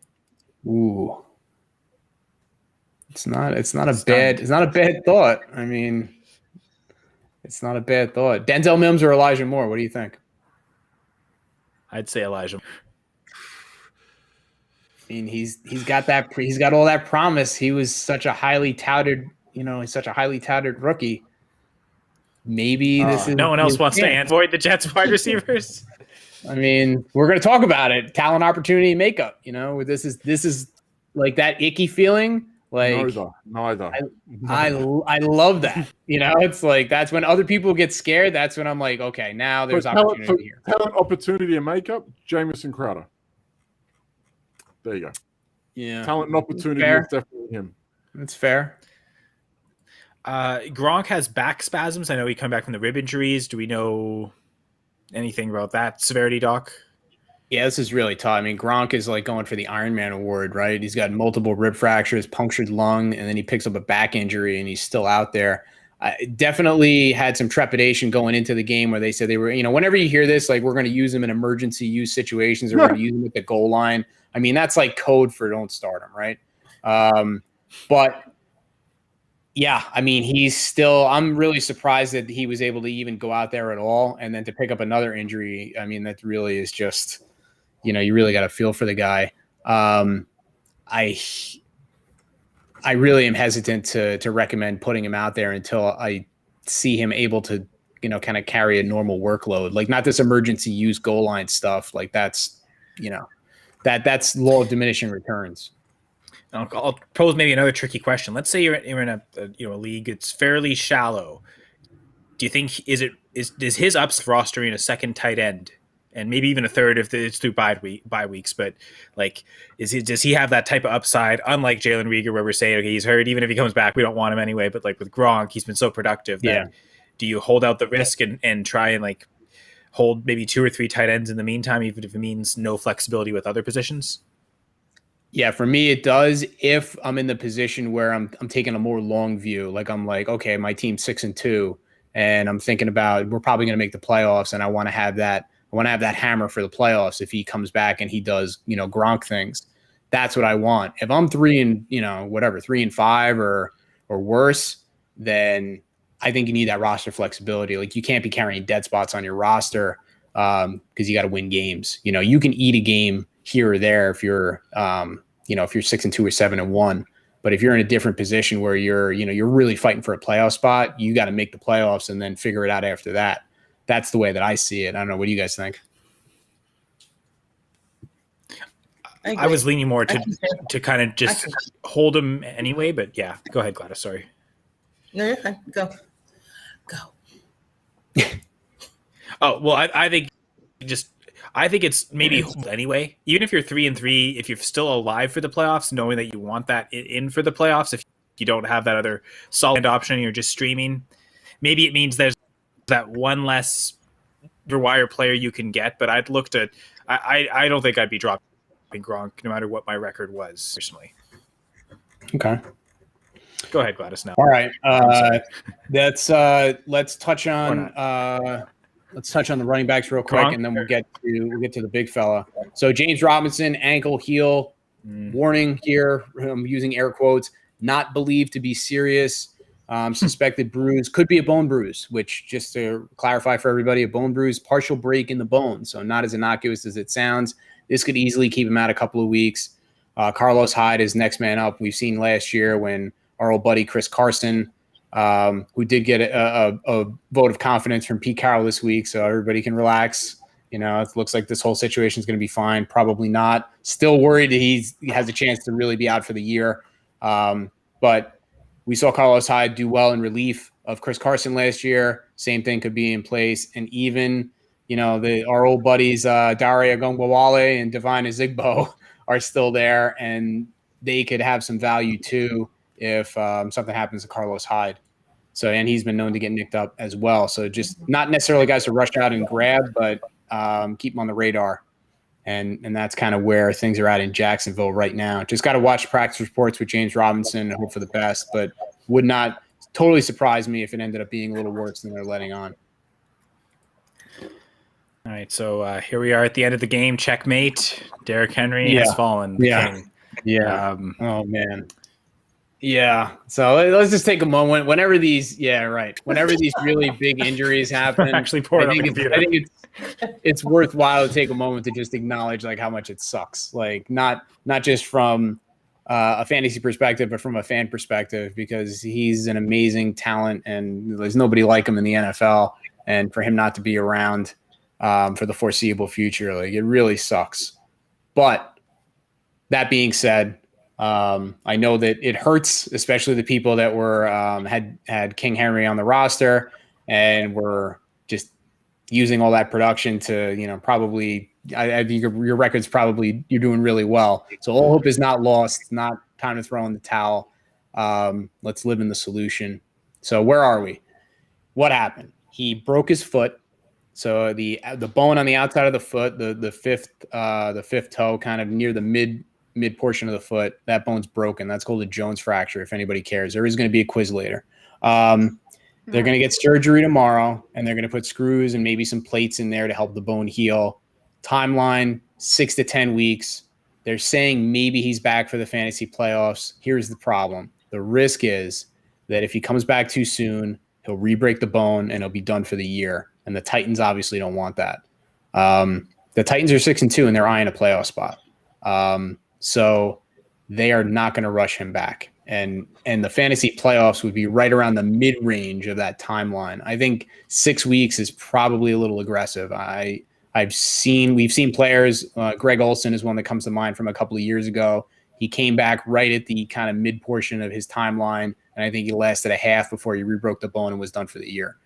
Ooh. It's not a bad thought. I mean, it's not a bad thought. Denzel Mims or Elijah Moore? What do you think? I'd say Elijah. I mean, he's got all that promise. He was such a highly touted, rookie. Maybe this is no one else wants to avoid the Jets wide receivers. I mean, we're going to talk about it. Talent, opportunity, makeup. This is like that icky feeling. Like neither. I love that. It's like that's when other people get scared. That's when I'm like, okay, now there's opportunity here. Talent, opportunity, and makeup. Jamison Crowder. There you go. Yeah. Talent and opportunity is definitely him. That's fair. Gronk has back spasms. I know he come back from the rib injuries. Do we know anything about that severity, Doc? Yeah, this is really tough. I mean, Gronk is like going for the Iron Man award, right? He's got multiple rib fractures, punctured lung, and then he picks up a back injury, and he's still out there. I definitely had some trepidation going into the game where they said they were, whenever you hear this, like, we're going to use him in emergency use situations, or we're going to use him at the goal line. I mean, that's like code for don't start him, right? But yeah, I mean, I'm really surprised that he was able to even go out there at all. And then to pick up another injury, I mean, that really is just, you really got to feel for the guy. I really am hesitant to recommend putting him out there until I see him able to, kind of carry a normal workload, like not this emergency use goal line stuff. Like that's, that's law of diminishing returns. I'll pose maybe another tricky question. Let's say you're in a league. It's fairly shallow. Do you think is his ups rostering a second tight end and maybe even a third if it's through bye weeks? But like, does he have that type of upside? Unlike Jalen Rieger, where we're saying, okay, he's hurt. Even if he comes back, we don't want him anyway. But like with Gronk, he's been so productive. That do you hold out the risk and try and like hold maybe 2 or 3 tight ends in the meantime, even if it means no flexibility with other positions? Yeah, for me, it does. If I'm in the position where I'm taking a more long view, like I'm like, okay, my team's 6-2, and I'm thinking about we're probably going to make the playoffs, and I want to have that hammer for the playoffs. If he comes back and he does, Gronk things, that's what I want. If I'm 3-5 or worse, then I think you need that roster flexibility. Like you can't be carrying dead spots on your roster because you got to win games. You can eat a game here or there if you're, if you're 6-2 or 7-1, but if you're in a different position where you're really fighting for a playoff spot, you got to make the playoffs and then figure it out after that. That's the way that I see it. I don't know. What do you guys think? I was leaning more to kind of just hold him anyway, but yeah, go ahead, Gladys. Sorry. No, you're fine. Go. Oh, well, I think it's maybe anyway. Even if you're 3-3, if you're still alive for the playoffs, knowing that you want that in for the playoffs, if you don't have that other solid option and you're just streaming, maybe it means there's that one less wire player you can get. But I'd looked at, I don't think I'd be dropping Gronk no matter what my record was personally. Okay. Go ahead, Gladys. Now. All right. Let's touch on the running backs real quick, and then we'll get to the big fella. So James Robinson, ankle heel, warning here. I'm using air quotes. Not believed to be serious. Suspected bruise, could be a bone bruise. Which, just to clarify for everybody, a bone bruise, partial break in the bone. So not as innocuous as it sounds. This could easily keep him out a couple of weeks. Carlos Hyde is next man up. We've seen last year when our old buddy Chris Carson, who did get a vote of confidence from Pete Carroll this week, so everybody can relax. You know, it looks like this whole situation is going to be fine. Probably not. Still worried that he has a chance to really be out for the year. But we saw Carlos Hyde do well in relief of Chris Carson last year. Same thing could be in place. And even, you know, our old buddies, Daria Gongwawale and Divine Ezigbo are still there, and they could have some value too if something happens to Carlos Hyde. So, and he's been known to get nicked up as well. So just not necessarily guys to rush out and grab, but keep them on the radar. And that's kind of where things are at in Jacksonville right now. Just got to watch practice reports with James Robinson and hope for the best, but would not totally surprise me if it ended up being a little worse than they're letting on. All right, so here we are at the end of the game. Checkmate. Derrick Henry has fallen. Yeah. Oh, man. Yeah. So let's just take a moment. Whenever these really big injuries happen, actually I think it's worthwhile to take a moment to just acknowledge like how much it sucks. Like not just from a fantasy perspective, but from a fan perspective, because he's an amazing talent and there's nobody like him in the NFL. And for him not to be around for the foreseeable future, like it really sucks. But that being said, I know that it hurts, especially the people that were had King Henry on the roster and were just using all that production to, you know, probably I think your record's probably you're doing really well. So all hope is not lost. It's not time to throw in the towel. Let's live in the solution. So where are we? What happened? He broke his foot. So the bone on the outside of the foot, the fifth toe, kind of near the mid portion of the foot, that bone's broken. That's called a Jones fracture, if anybody cares. There is going to be a quiz later. They're going to get surgery tomorrow, and they're going to put screws and maybe some plates in there to help the bone heal. Timeline, 6 to 10 weeks. They're saying maybe he's back for the fantasy playoffs. Here's the problem. The risk is that if he comes back too soon, he'll re-break the bone and he'll be done for the year. And the Titans obviously don't want that. The Titans are 6-2, and they're eyeing a playoff spot. So they are not going to rush him back. And the fantasy playoffs would be right around the mid-range of that timeline. I think 6 weeks is probably a little aggressive. We've seen players, Greg Olson is one that comes to mind from a couple of years ago. He came back right at the kind of mid portion of his timeline, and I think he lasted a half before he rebroke the bone and was done for the year.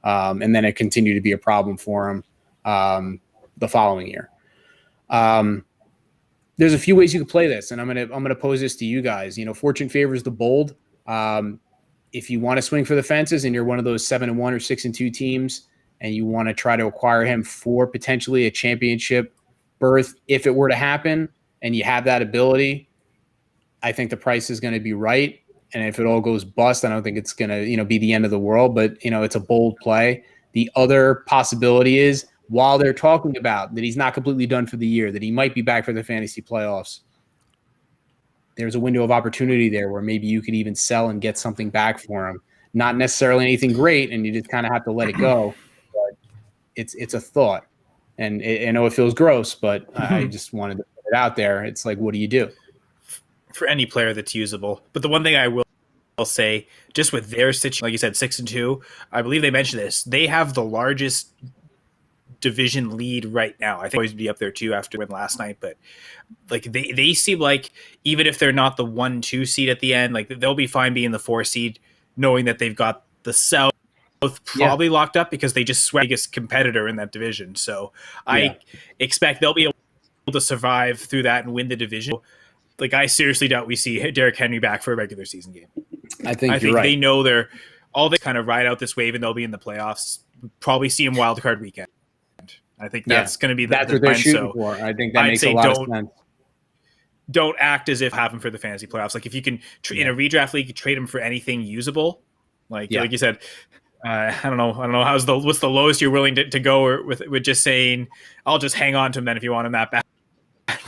And then it continued to be a problem for him the following year. There's a few ways you could play this, and I'm gonna pose this to you guys. You know, fortune favors the bold. If you want to swing for the fences and you're one of those 7-1 or 6-2 teams, and you want to try to acquire him for potentially a championship berth, if it were to happen, and you have that ability, I think the price is going to be right. And if it all goes bust, I don't think it's going to, you know, be the end of the world. But, you know, it's a bold play. The other possibility is, while they're talking about that he's not completely done for the year, that he might be back for the fantasy playoffs, there's a window of opportunity there where maybe you could even sell and get something back for him. Not necessarily anything great, and you just kind of have to let it go. But it's a thought. And I know it feels gross, but I just wanted to put it out there. It's like, what do you do? For any player that's usable. But the one thing I will say, just with their situation, like you said, 6-2, I believe they mentioned this. They have the largest division lead right now. I think always be up there too after win last night, but like they seem like, even if they're not the 1-2 seed at the end, like they'll be fine being the 4 seed, knowing that they've got the South probably locked up because they just swept the biggest competitor in that division. So I expect they'll be able to survive through that and win the division. Like, I seriously doubt we see Derrick Henry back for a regular season game. I think right. They know they kind of ride out this wave and they'll be in the playoffs. Probably see him wild card weekend. I think that's going to be that's what they're shooting for. I think that makes a lot of sense. Don't act as if have him for the fantasy playoffs. Like, if you can in a redraft league, trade him for anything usable. Like you said, I don't know. What's the lowest you're willing to go with just saying, I'll just hang on to him then if you want him that bad.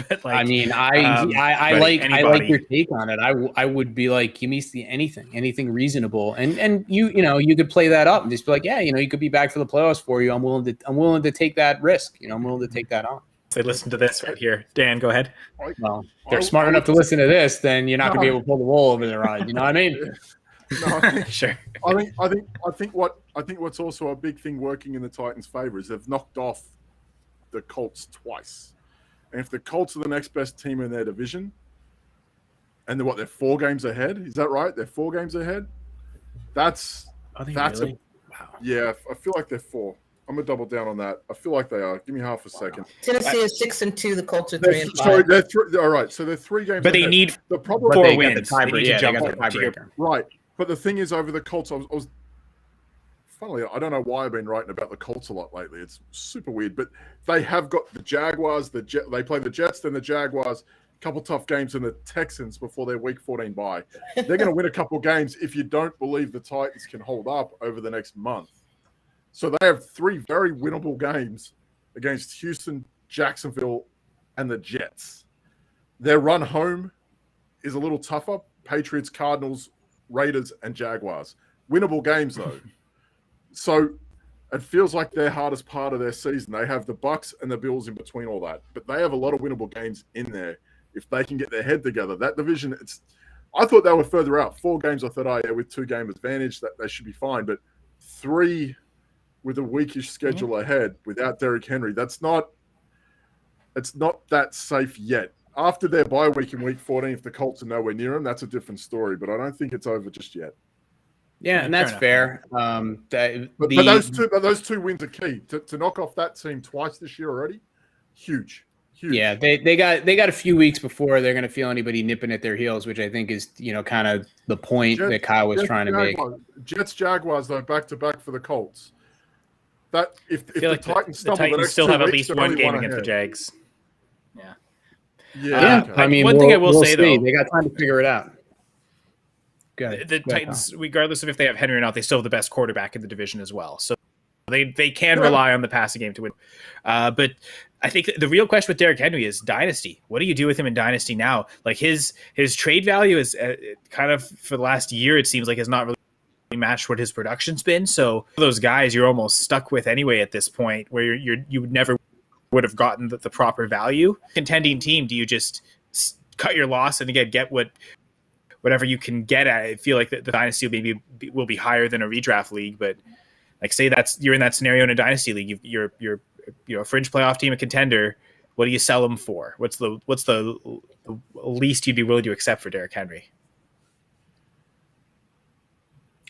But like, I mean, I like your take on it. I would be like, give me anything reasonable, and you could play that up and just be like, yeah, you could be back for the playoffs for you. I'm willing to take that risk. I'm willing to take that on. They listen to this right here. Dan, go ahead. Well, they're smart enough to listen to this, then you're not going to be able to pull the wool over their eyes. You know what I mean? No, Sure. I think what's also a big thing working in the Titans' favor is they've knocked off the Colts twice. And if the Colts are the next best team in their division, and they're 4 games ahead, is that right? They're 4 games ahead. That's really? wow. Yeah, I feel like they're 4. I'm gonna double down on that. I feel like they are. Give me half a second. Tennessee is 6-2. The Colts are 3-5. Sorry, they're 3. All right, so they're 3 games. But they ahead. need the problem. 4 wins. They They need to jump up to your Right, but the thing is, over the Colts, I was funnily, I don't know why I've been writing about the Colts a lot lately. It's super weird, but they have got the Jaguars. They play the Jets, then the Jaguars. Couple tough games, and the Texans before their Week 14 bye. They're going to win a couple games if you don't believe the Titans can hold up over the next month. So they have 3 very winnable games against Houston, Jacksonville, and the Jets. Their run home is a little tougher. Patriots, Cardinals, Raiders, and Jaguars. Winnable games, though. So it feels like their hardest part of their season. They have the Bucks and the Bills in between all that. But they have a lot of winnable games in there if they can get their head together. That division, I thought they were further out. 4 games, I thought, with 2 game advantage, that they should be fine. But 3 with a weakish schedule ahead without Derrick Henry, it's not that safe yet. After their bye week in Week 14, if the Colts are nowhere near them, that's a different story. But I don't think it's over just yet. Yeah, and that's fair. But those 2 wins are key. To knock off that team twice this year already, huge. Yeah, they got a few weeks before they're going to feel anybody nipping at their heels, which I think is kind of the point that Kyle was trying to make. Jets, Jaguars, though, back to back for the Colts. That if the like Titans the Titans still have at least 1 game against the Jags. Yeah. Like, I mean, one thing I will say though, they got time to figure it out. The Titans, regardless of if they have Henry or not, they still have the best quarterback in the division as well. So they can rely on the passing game to win. But I think the real question with Derrick Henry is dynasty. What do you do with him in dynasty now? Like his trade value is kind of for the last year, it seems like has not really matched what his production's been. So those guys you're almost stuck with anyway at this point, where you would never would have gotten the proper value. Contending team, do you just cut your loss and again get whatever you can get at? I feel like the dynasty will be higher than a redraft league, but like say you're in that scenario in a dynasty league, you're a fringe playoff team, a contender. What do you sell them for? What's the least you'd be willing to accept for Derrick Henry?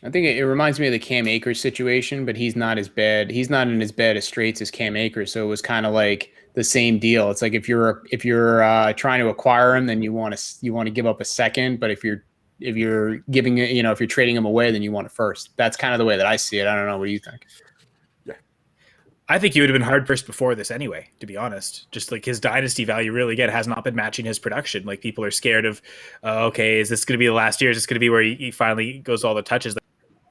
I think it reminds me of the Cam Akers situation, but he's not as bad. He's not in as bad a straits as Cam Akers, so it was kind of like the same deal. It's like if you're trying to acquire him, then you want to give up a second, but if you're giving it, if you're trading him away, then you want it first. That's kind of the way that I see it. I don't know. What do you think? Yeah, I think he would have been hard pressed before this anyway, to be honest. Just like his dynasty value really again has not been matching his production. Like people are scared of, okay, is this going to be the last year? Is this going to be where he finally goes all the touches?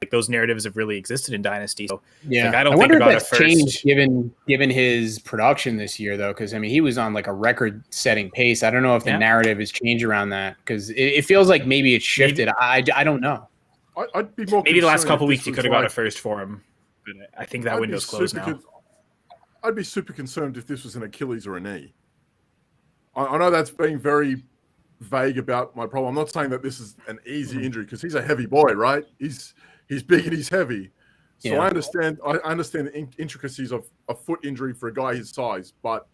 Like those narratives have really existed in dynasty. So yeah, like, I don't think about it first. Changed given his production this year though, because I mean he was on like a record-setting pace. I don't know if the narrative has changed around that because it feels like maybe it's shifted. I don't know. I'd be more maybe the last couple weeks you could have got a first for him, but I think that window's closed now. I'd be super concerned if this was an Achilles or a knee. I know that's being very vague about my problem. I'm not saying that this is an easy injury because he's a heavy boy, right? He's big and he's heavy. So yeah. I understand the intricacies of a foot injury for a guy his size, but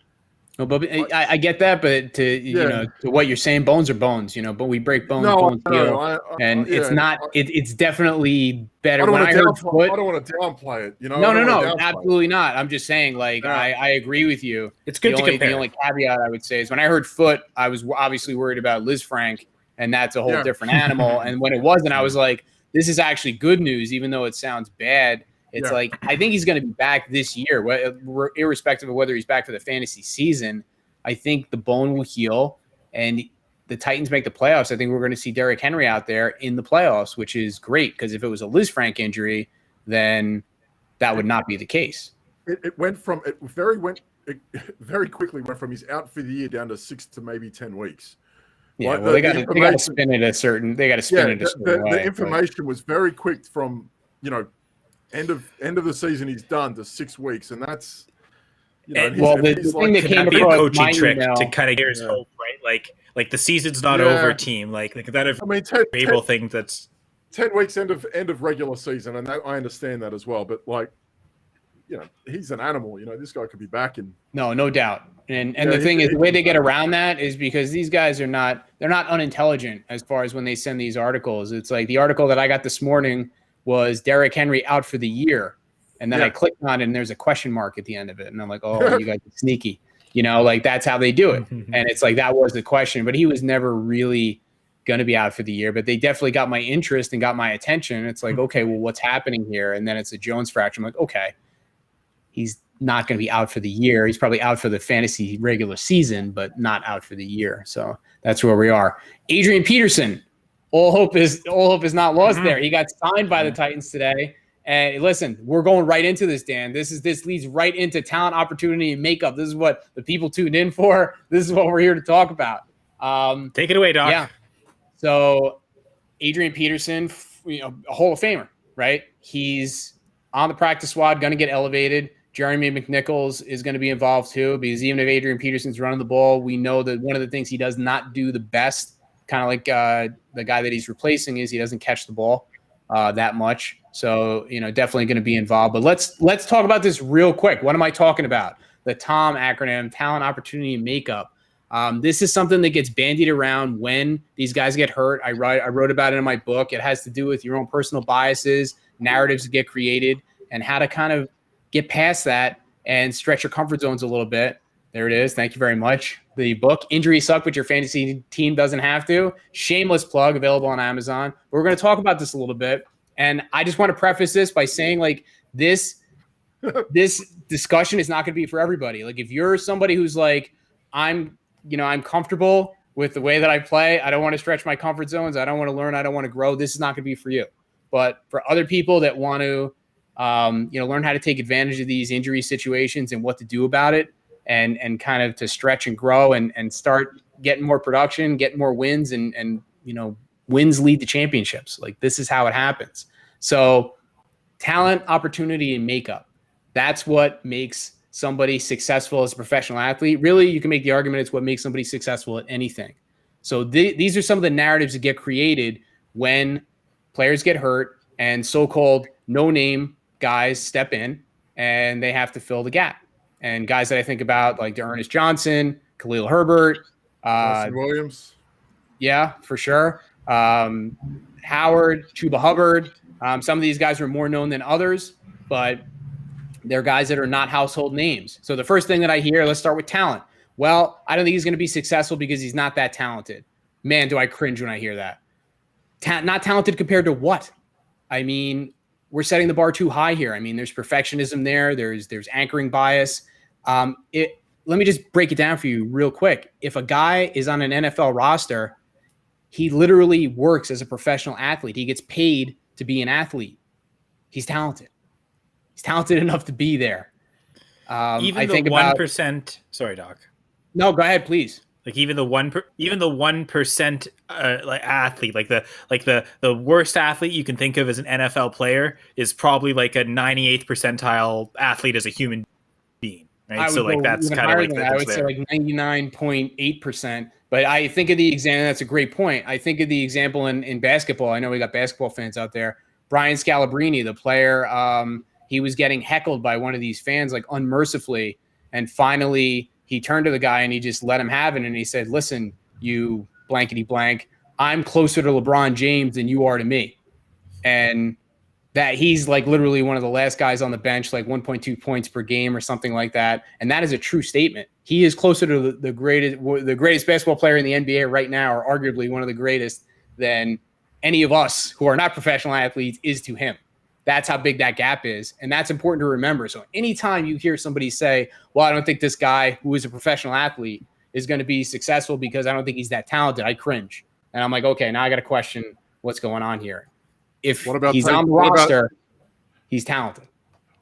I get that, but to what you're saying, bones are bones, but we break bones, bones heal. It's not. It's definitely better. I don't want to downplay it. No, absolutely not. I'm just saying, like, I agree with you. It's good to compare. The only caveat I would say is when I heard foot, I was obviously worried about Liz Frank, and that's a whole different animal. And when it wasn't, I was like, this is actually good news, even though it sounds bad. It's like, I think he's going to be back this year, irrespective of whether he's back for the fantasy season. I think the bone will heal and the Titans make the playoffs. I think we're going to see Derrick Henry out there in the playoffs, which is great because if it was a Liz Frank injury, then that would not be the case. It very quickly went from he's out for the year down to 6 to maybe 10 weeks. Yeah, well, they got to spin it a certain. They got to spin it a certain way. The information was very quick from end of the season he's done to 6 weeks, and that's You know, Well, the thing that could came that be a across coaching my trick email, to kind of get his hope, right? Like the season's not over team. Like that a I mean, variable thing that's 10 weeks end of regular season, and that, I understand that as well. But like, you know, he's an animal. You know, this guy could be back in. no doubt. And the thing is, the way they get around that is because these guys they're not unintelligent as far as when they send these articles. It's like the article that I got this morning was Derrick Henry out for the year. And then I clicked on it and there's a question mark at the end of it. And I'm like, oh, you guys are sneaky. You know, like that's how they do it. And it's like that was the question. But he was never really going to be out for the year. But they definitely got my interest and got my attention. It's like, okay, well, what's happening here? And then it's a Jones fracture. I'm like, okay, he's not going to be out for the year. He's probably out for the fantasy regular season, but not out for the year. So that's where we are. Adrian Peterson, all hope is not lost there. He got signed by the Titans today. And listen, we're going right into this, Dan. This leads right into talent, opportunity, and makeup. This is what the people tuned in for. This is what we're here to talk about. Take it away, Doc. Yeah. So Adrian Peterson, a Hall of Famer, right? He's on the practice squad, going to get elevated. Jeremy McNichols is going to be involved too, because even if Adrian Peterson's running the ball, we know that one of the things he does not do the best, kind of like the guy that he's replacing, is he doesn't catch the ball that much. So, definitely going to be involved. But let's talk about this real quick. What am I talking about? The TOM acronym, talent, opportunity, and makeup. This is something that gets bandied around when these guys get hurt. I wrote about it in my book. It has to do with your own personal biases, narratives that get created, and how to kind of get past that and stretch your comfort zones a little bit. There it is. Thank you very much. The book, Injuries Suck, but Your Fantasy Team Doesn't Have to. Shameless plug, available on Amazon. But we're going to talk about this a little bit. And I just want to preface this by saying, like, this discussion is not going to be for everybody. Like, if you're somebody who's like, I'm comfortable with the way that I play, I don't want to stretch my comfort zones, I don't want to learn, I don't want to grow, this is not going to be for you. But for other people that want to learn how to take advantage of these injury situations and what to do about it, and kind of to stretch and grow and start getting more production, get more wins, and wins lead to championships. Like, this is how it happens. So talent, opportunity, and makeup. That's what makes somebody successful as a professional athlete. Really, you can make the argument it's what makes somebody successful at anything. So these are some of the narratives that get created when players get hurt and so-called no-name guys step in and they have to fill the gap. And guys that I think about, like Ernest Johnson, Khalil Herbert, Damian Williams. Yeah, for sure. Howard, Chuba Hubbard. Some of these guys are more known than others, but they're guys that are not household names. So the first thing that I hear, let's start with talent. Well, I don't think he's going to be successful because he's not that talented. Man, do I cringe when I hear that. Not talented compared to what? I mean, we're setting the bar too high here. I mean, there's perfectionism there. There's anchoring bias. Let me just break it down for you real quick. If a guy is on an NFL roster, he literally works as a professional athlete. He gets paid to be an athlete. He's talented. He's talented enough to be there. Even the 1%. Sorry, Doc. No, go ahead, please. Like even the 1% like athlete, like the worst athlete you can think of as an NFL player is probably like a 98th percentile athlete as a human being. Right. So like that's kind of like I would say like 99.8%. But I think of the example. That's a great point. I think of the example in basketball. I know we got basketball fans out there. Brian Scalabrine, the player, he was getting heckled by one of these fans like unmercifully, and finally he turned to the guy and he just let him have it. And he said, "Listen, you blankety blank, I'm closer to LeBron James than you are to me." And that he's like literally one of the last guys on the bench, like 1.2 points per game or something like that. And that is a true statement. He is closer to the greatest basketball player in the NBA right now, or arguably one of the greatest, than any of us who are not professional athletes is to him. That's how big that gap is. And that's important to remember. So anytime you hear somebody say, well, I don't think this guy who is a professional athlete is going to be successful because I don't think he's that talented, I cringe. And I'm like, okay, now I got to question what's going on here. If he's on the roster, he's talented.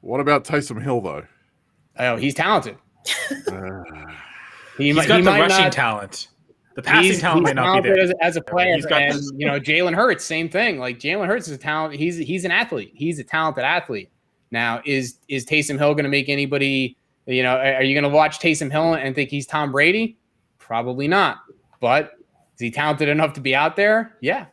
What about Taysom Hill, though? Oh, he's talented. He's got the rushing talent. The passing talent may not be there. As a player, and Jalen Hurts, same thing. Like Jalen Hurts is a talent. He's an athlete. He's a talented athlete. Now, is Taysom Hill going to make anybody You know, are you going to watch Taysom Hill and think he's Tom Brady? Probably not. But is he talented enough to be out there? Yeah.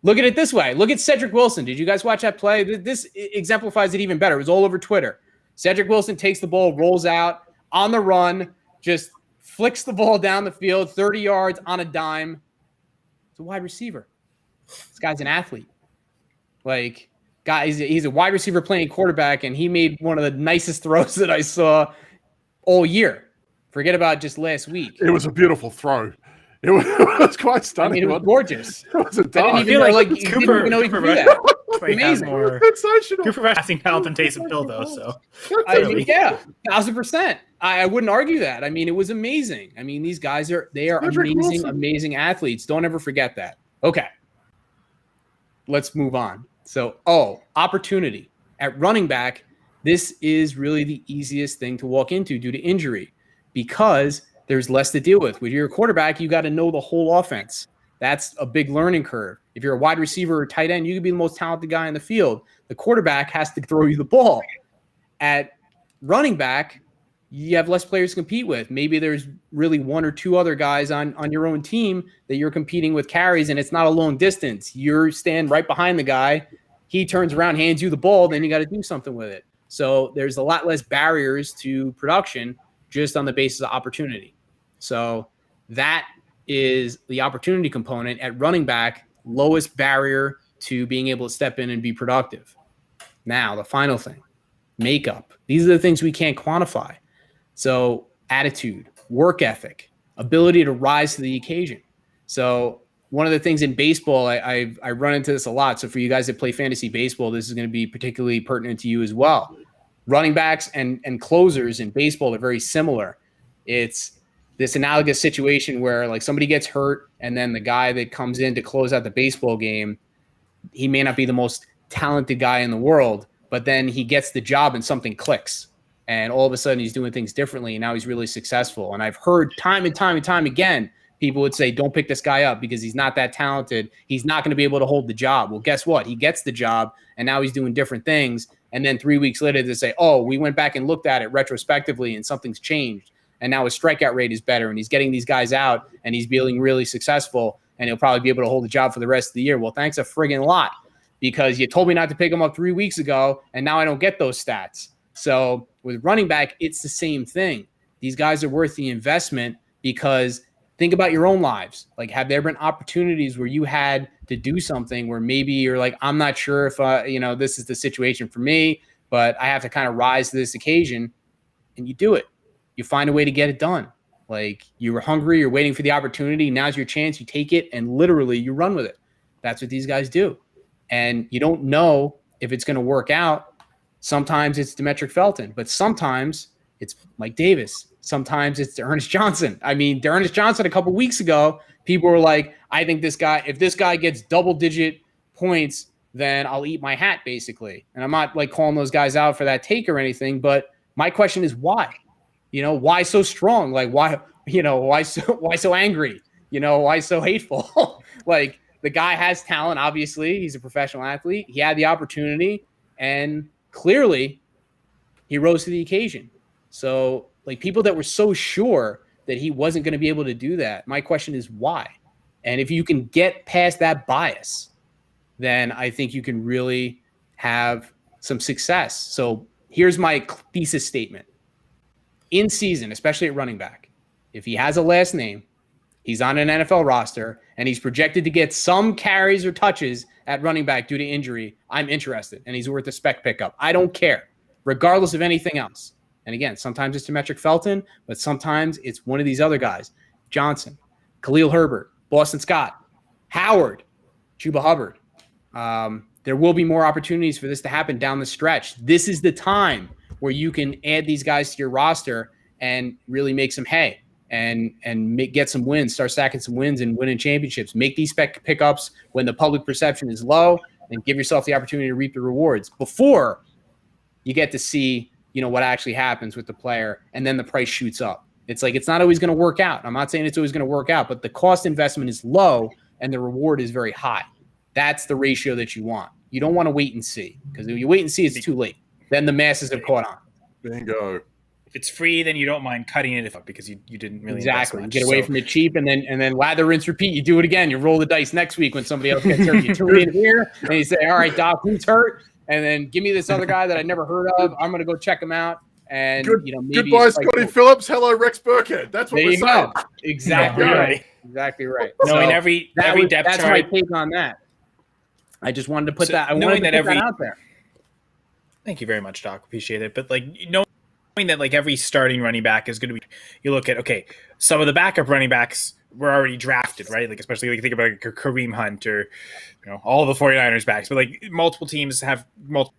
Look at it this way. Look at Cedric Wilson. Did you guys watch that play? This exemplifies it even better. It was all over Twitter. Cedric Wilson takes the ball, rolls out on the run, just flicks the ball down the field, 30 yards on a dime. It's a wide receiver. This guy's an athlete. Like, guys, he's a wide receiver playing quarterback, and he made one of the nicest throws that I saw all year. Forget about just last week. It was a beautiful throw. It was quite stunning. I mean, it was gorgeous. It was a I didn't even know, like Cooper, didn't even know he could do that. Amazing. More sensational. Cooper passing talent than Taysom Hill, though. So yeah, 1,000%. I wouldn't argue that. I mean, it was amazing. I mean, these guys are amazing athletes. Don't ever forget that. Okay, let's move on. So, opportunity at running back. This is really the easiest thing to walk into due to injury because there's less to deal with. When you're a quarterback, you got to know the whole offense. That's a big learning curve. If you're a wide receiver or tight end, you could be the most talented guy in the field. The quarterback has to throw you the ball. At running back, you have less players to compete with. Maybe there's really one or two other guys on your own team that you're competing with carries, and it's not a long distance. You're standing right behind the guy. He turns around, hands you the ball, then you got to do something with it. So there's a lot less barriers to production just on the basis of opportunity. So that is the opportunity component at running back, lowest barrier to being able to step in and be productive. Now, the final thing, makeup. These are the things we can't quantify. So attitude, work ethic, ability to rise to the occasion. So one of the things in baseball, I run into this a lot. So for you guys that play fantasy baseball, this is going to be particularly pertinent to you as well. Running backs and closers in baseball are very similar. It's this analogous situation where like somebody gets hurt and then the guy that comes in to close out the baseball game, he may not be the most talented guy in the world, but then he gets the job and something clicks. And all of a sudden he's doing things differently and now he's really successful. And I've heard time and time again, people would say, don't pick this guy up because he's not that talented. He's not going to be able to hold the job. Well, guess what? He gets the job and now he's doing different things. And then 3 weeks later they say, oh, we went back and looked at it retrospectively and something's changed. And now his strikeout rate is better and he's getting these guys out and he's being really successful and he'll probably be able to hold the job for the rest of the year. Well, thanks a friggin' lot because you told me not to pick him up 3 weeks ago and now I don't get those stats. So with running back, it's the same thing. These guys are worth the investment because think about your own lives. Like, have there been opportunities where you had to do something where maybe you're like, I'm not sure if, this is the situation for me, but I have to kind of rise to this occasion, and you do it. You find a way to get it done. Like, you were hungry, you're waiting for the opportunity. Now's your chance. You take it and literally you run with it. That's what these guys do. And you don't know if it's going to work out. Sometimes it's Demetric Felton, but sometimes it's Mike Davis. Sometimes it's Ernest Johnson. I mean, Ernest Johnson a couple weeks ago, people were like, I think this guy, if this guy gets double-digit points, then I'll eat my hat, basically. And I'm not like calling those guys out for that take or anything, but my question is why? Why so strong? Like, why so angry? Why so hateful? Like, the guy has talent, obviously. He's a professional athlete. He had the opportunity, and clearly he rose to the occasion. So, like, people that were so sure that he wasn't going to be able to do that, my question is why? And if you can get past that bias, then I think you can really have some success. So here's my thesis statement. In season, especially at running back, if he has a last name, he's on an NFL roster, and he's projected to get some carries or touches at running back due to injury, I'm interested, and he's worth a spec pickup. I don't care, regardless of anything else. And again, sometimes it's Demetric Felton, but sometimes it's one of these other guys. Johnson, Khalil Herbert, Boston Scott, Howard, Chuba Hubbard. There will be more opportunities for this to happen down the stretch. This is the time where you can add these guys to your roster and really make some hay and get some wins, start stacking some wins and winning championships. Make these spec pickups when the public perception is low and give yourself the opportunity to reap the rewards before you get to see what actually happens with the player, and then the price shoots up. It's like, it's not always going to work out. I'm not saying it's always going to work out, but the cost investment is low and the reward is very high. That's the ratio that you want. You don't want to wait and see, because if you wait and see, it's too late. Then the masses have caught on. Bingo. it's free, then you don't mind cutting it because you didn't really exactly much, get away from it cheap, and then lather, rinse, repeat. You do it again. You roll the dice next week when somebody else gets hurt. You tune in here and you say, "All right, Doc, who's hurt?" And then give me this other guy that I never heard of. I'm gonna go check him out. And maybe goodbye, Scotty Phillips. Hello, Rex Burkhead. That's what there we're you saying. go. Exactly right. Exactly right. Knowing So every depth that's chart. my take on that. I just wanted to put that. I wanted to put that out there. Thank you very much, Doc. Appreciate it. But knowing that every starting running back is going to be, you look at, okay, some of the backup running backs were already drafted, right? Especially you think about Kareem Hunt or all the 49ers backs, but multiple teams have multiple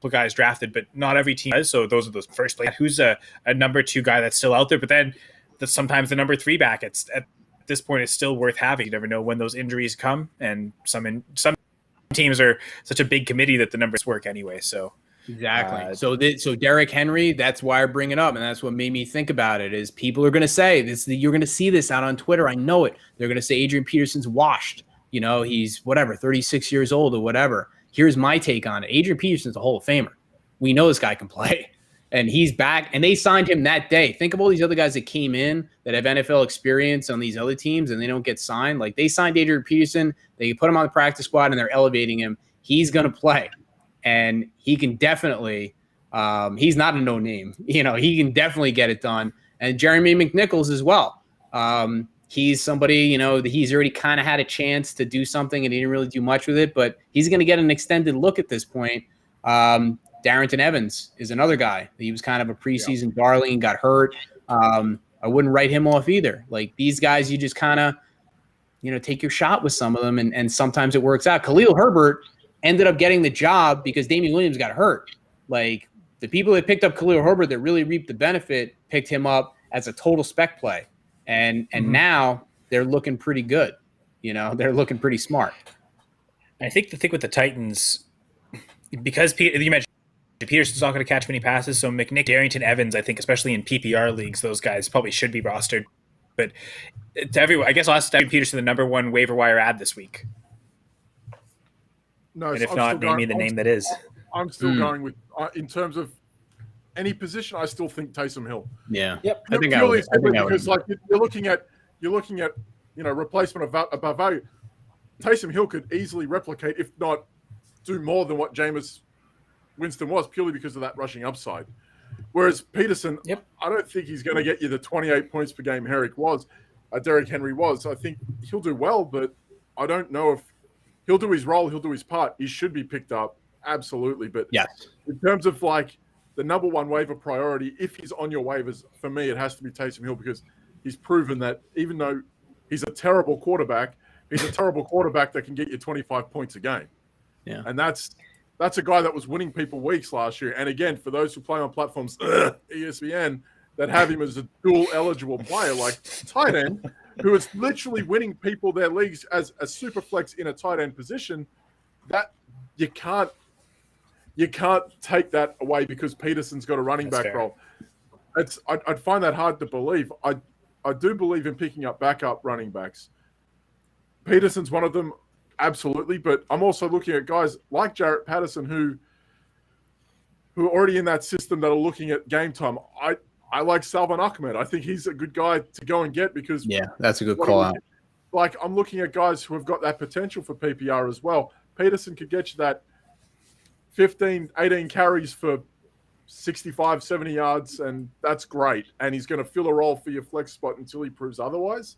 guys drafted, but not every team does. So those are those first place. Who's a number 2 guy that's still out there, but then sometimes the number 3 back at this point is still worth having. You never know when those injuries come, and some teams are such a big committee that the numbers work anyway. So exactly. So Derrick Henry, that's why I bring it up, and that's what made me think about it. Is people are going to say this? You're going to see this out on Twitter. I know it. They're going to say Adrian Peterson's washed. He's 36 years old or whatever. Here's my take on it. Adrian Peterson's a Hall of Famer. We know this guy can play, and he's back. And they signed him that day. Think of all these other guys that came in that have NFL experience on these other teams, and they don't get signed. They signed Adrian Peterson. They put him on the practice squad, and they're elevating him. He's going to play. And he can definitely he's not a no name. He can definitely get it done. And Jeremy McNichols as well. He's somebody, that he's already kind of had a chance to do something and he didn't really do much with it, but he's going to get an extended look at this point. Darrington Evans is another guy. He was kind of a preseason darling, got hurt. I wouldn't write him off either. These guys, you just kind of, take your shot with some of them, and sometimes it works out. Khalil Herbert ended up getting the job because Damian Williams got hurt. The people that picked up Khalil Herbert that really reaped the benefit picked him up as a total spec play. And now they're looking pretty good. They're looking pretty smart. I think the thing with the Titans, because you mentioned Peterson's not going to catch many passes, so McNick, Darrington Evans, I think, especially in PPR leagues, those guys probably should be rostered. But to everyone, I guess I'll ask Peterson the number 1 waiver wire ad this week. No, and if not, name me the name that is. I'm still going with, in terms of any position, I still think Taysom Hill. Yeah. Yep. I think I would. Because you're looking at replacement above value. Taysom Hill could easily replicate, if not do more than what Jameis Winston was, purely because of that rushing upside. Whereas Peterson, I don't think he's going to get you the 28 points per game Derrick Henry was. I think he'll do well, but I don't know if he'll do his role, he'll do his part. He should be picked up, absolutely. But yes, in terms of the number 1 waiver priority, if he's on your waivers, for me, it has to be Taysom Hill, because he's proven that even though he's a terrible quarterback, he's a terrible quarterback that can get you 25 points a game. Yeah. And that's a guy that was winning people weeks last year. And again, for those who play on platforms, ESPN, that have him as a dual eligible player, like tight end, who is literally winning people their leagues as a super flex in a tight end position, that you can't take that away because Peterson's got a running back role. I'd find that hard to believe. I do believe in picking up backup running backs. Peterson's one of them, absolutely. But I'm also looking at guys like Jarrett Patterson who are already in that system that are looking at game time. I like Salvon Ahmed. I think he's a good guy to go and get because that's a good call out. I'm looking at guys who have got that potential for PPR as well. Peterson could get you that 15, 18 carries for 65, 70 yards, and that's great. And he's going to fill a role for your flex spot until he proves otherwise.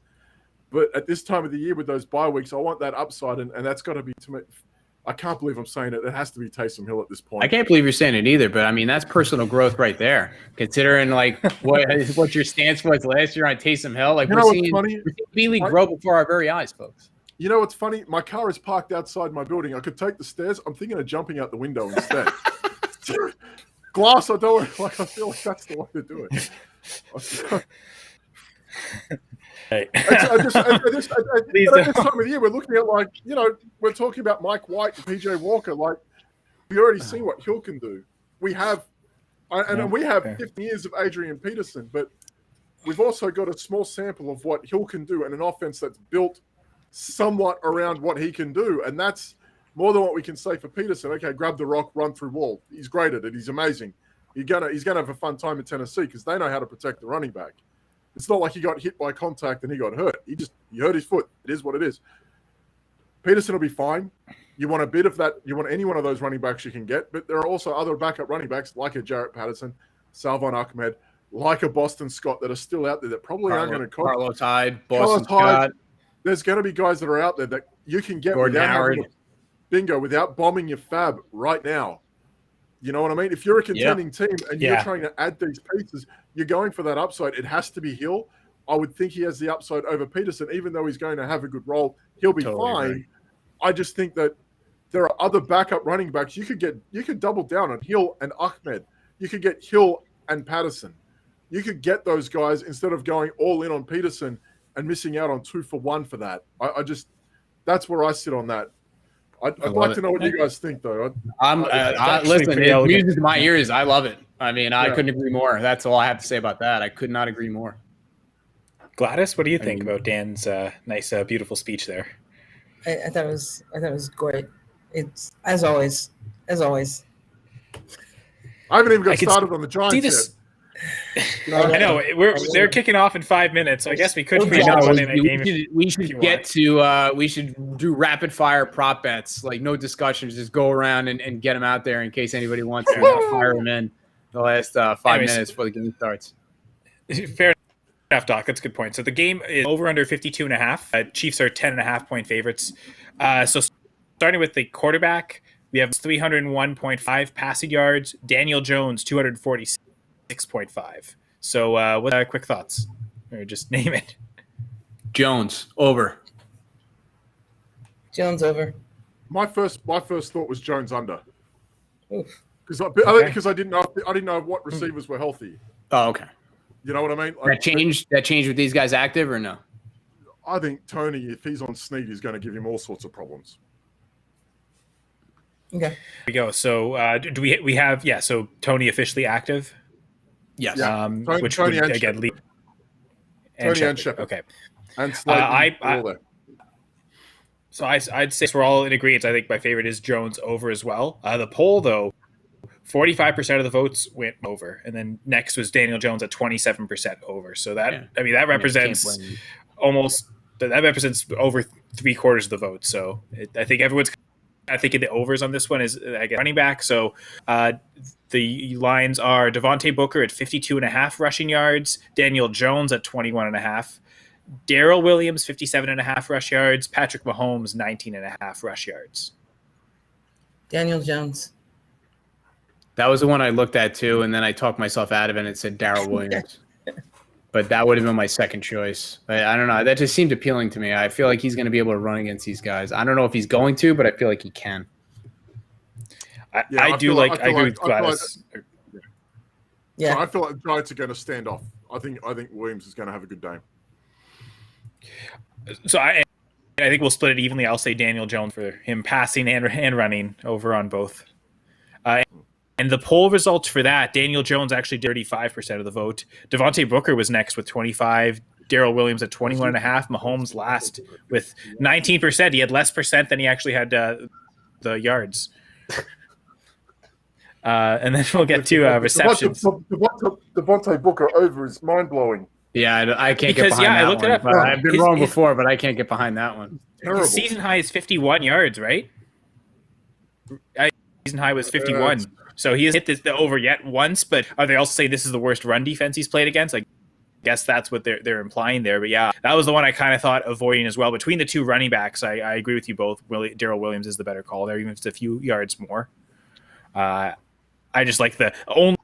But at this time of the year with those bye weeks, I want that upside, and that's got to be to me. I can't believe I'm saying it. It has to be Taysom Hill at this point. I can't believe you're saying it either, but I mean, that's personal growth right there. Considering what your stance was last year on Taysom Hill, we're seeing B-League grow before our very eyes, folks. You know what's funny? My car is parked outside my building. I could take the stairs. I'm thinking of jumping out the window instead. Glass, I don't I feel like that's the way to do it. Hey. At this time of the year, we're looking at we're talking about Mike White and PJ Walker. We already see what Hill can do. We have 50 years of Adrian Peterson, but we've also got a small sample of what Hill can do and an offense that's built somewhat around what he can do. And that's more than what we can say for Peterson. Okay, grab the rock, run through wall. He's great at it. He's amazing. He's gonna have a fun time in Tennessee because they know how to protect the running back. It's not like he got hit by contact and he got hurt. He hurt his foot. It is what it is. Peterson will be fine. You want a bit of that. You want any one of those running backs you can get, but there are also other backup running backs like a Jarrett Patterson, Salvon Ahmed, like a Boston Scott that are still out there that probably aren't going to cost. Carlos Hyde, Boston Scott. There's going to be guys that are out there that you can get Gordon without bombing your fab right now. You know what I mean? If you're a contending team and you're trying to add these pieces, you're going for that upside. It has to be Hill. I would think he has the upside over Peterson, even though he's going to have a good role. He'll be fine. Agree. I just think that there are other backup running backs. You could double down on Hill and Ahmed. You could get Hill and Patterson. You could get those guys instead of going all in on Peterson and missing out on 2-for-1 for that. That's where I sit on that. I'd like to know what you guys think, though. Listen, it music to my ears. I love it. I mean, I couldn't agree more. That's all I have to say about that. I could not agree more. Gladys, what do you think about Dan's nice, beautiful speech there? I thought it was great. It's as always. I haven't even got started on the Giants yet. I know they're kicking off in 5 minutes, so I guess we could we should get to we should do rapid fire prop bets, like no discussions, just go around and get them out there in case anybody wants to fire them in the last 5 minutes before the game starts. Fair enough, Doc. That's a good point. So the game is over under 52.5. Chiefs are 10.5 point favorites. So starting with the quarterback, we have 301.5 passing yards. Daniel Jones 246. 6.5. So what quick thoughts? Or just name it. Jones over. Jones over. My first thought was Jones under. Because I didn't know what receivers were healthy. Oh, okay. You know what I mean? That changed with these guys active or no? I think Tony, if he's on Snead, is going to give him all sorts of problems. Okay. Here we go. So do we have so Tony officially active? Yes. Which Tony would and again lead. Tony and Shepard. Okay. And Slade. So I'd say we're all in agreement. I think my favorite is Jones over as well. The poll though, 45% of the votes went over, and then next was Daniel Jones at 27% over. So that that represents that represents over 3/4 of the vote. So I think everyone's. I think the overs on this one is running back. So the lines are Devontae Booker at 52.5 rushing yards, Daniel Jones at 21.5, Darrell Williams 57.5 rush yards, Patrick Mahomes 19.5 rush yards. Daniel Jones. That was the one I looked at too, and then I talked myself out of it and it said Darrell Williams. But that would have been my second choice. I don't know. That just seemed appealing to me. I feel like he's going to be able to run against these guys. I don't know if he's going to, but I feel like he can. I agree with Gladys. Yeah. So I feel like the Giants are going to stand off. I think Williams is going to have a good day. So I think we'll split it evenly. I'll say Daniel Jones for him passing and running over on both. And the poll results for that, Daniel Jones actually did 35% of the vote. Devontae Booker was next with 25. Darrell Williams at 21.5. Mahomes last with 19%. He had less percent than he actually had the yards. And then we'll get to receptions. Devontae Booker over is mind-blowing. Yeah, I can't get behind that I looked one. It up. I've been wrong before, but I can't get behind that one. His season high is 51 yards, right? Season high was 51. So he has hit the over yet once, but are they also saying this is the worst run defense he's played against? I guess that's what they're implying there. But yeah, that was the one I kind of thought avoiding as well. Between the two running backs, I agree with you both. Darrell Williams is the better call there, even if it's a few yards more. I just like the only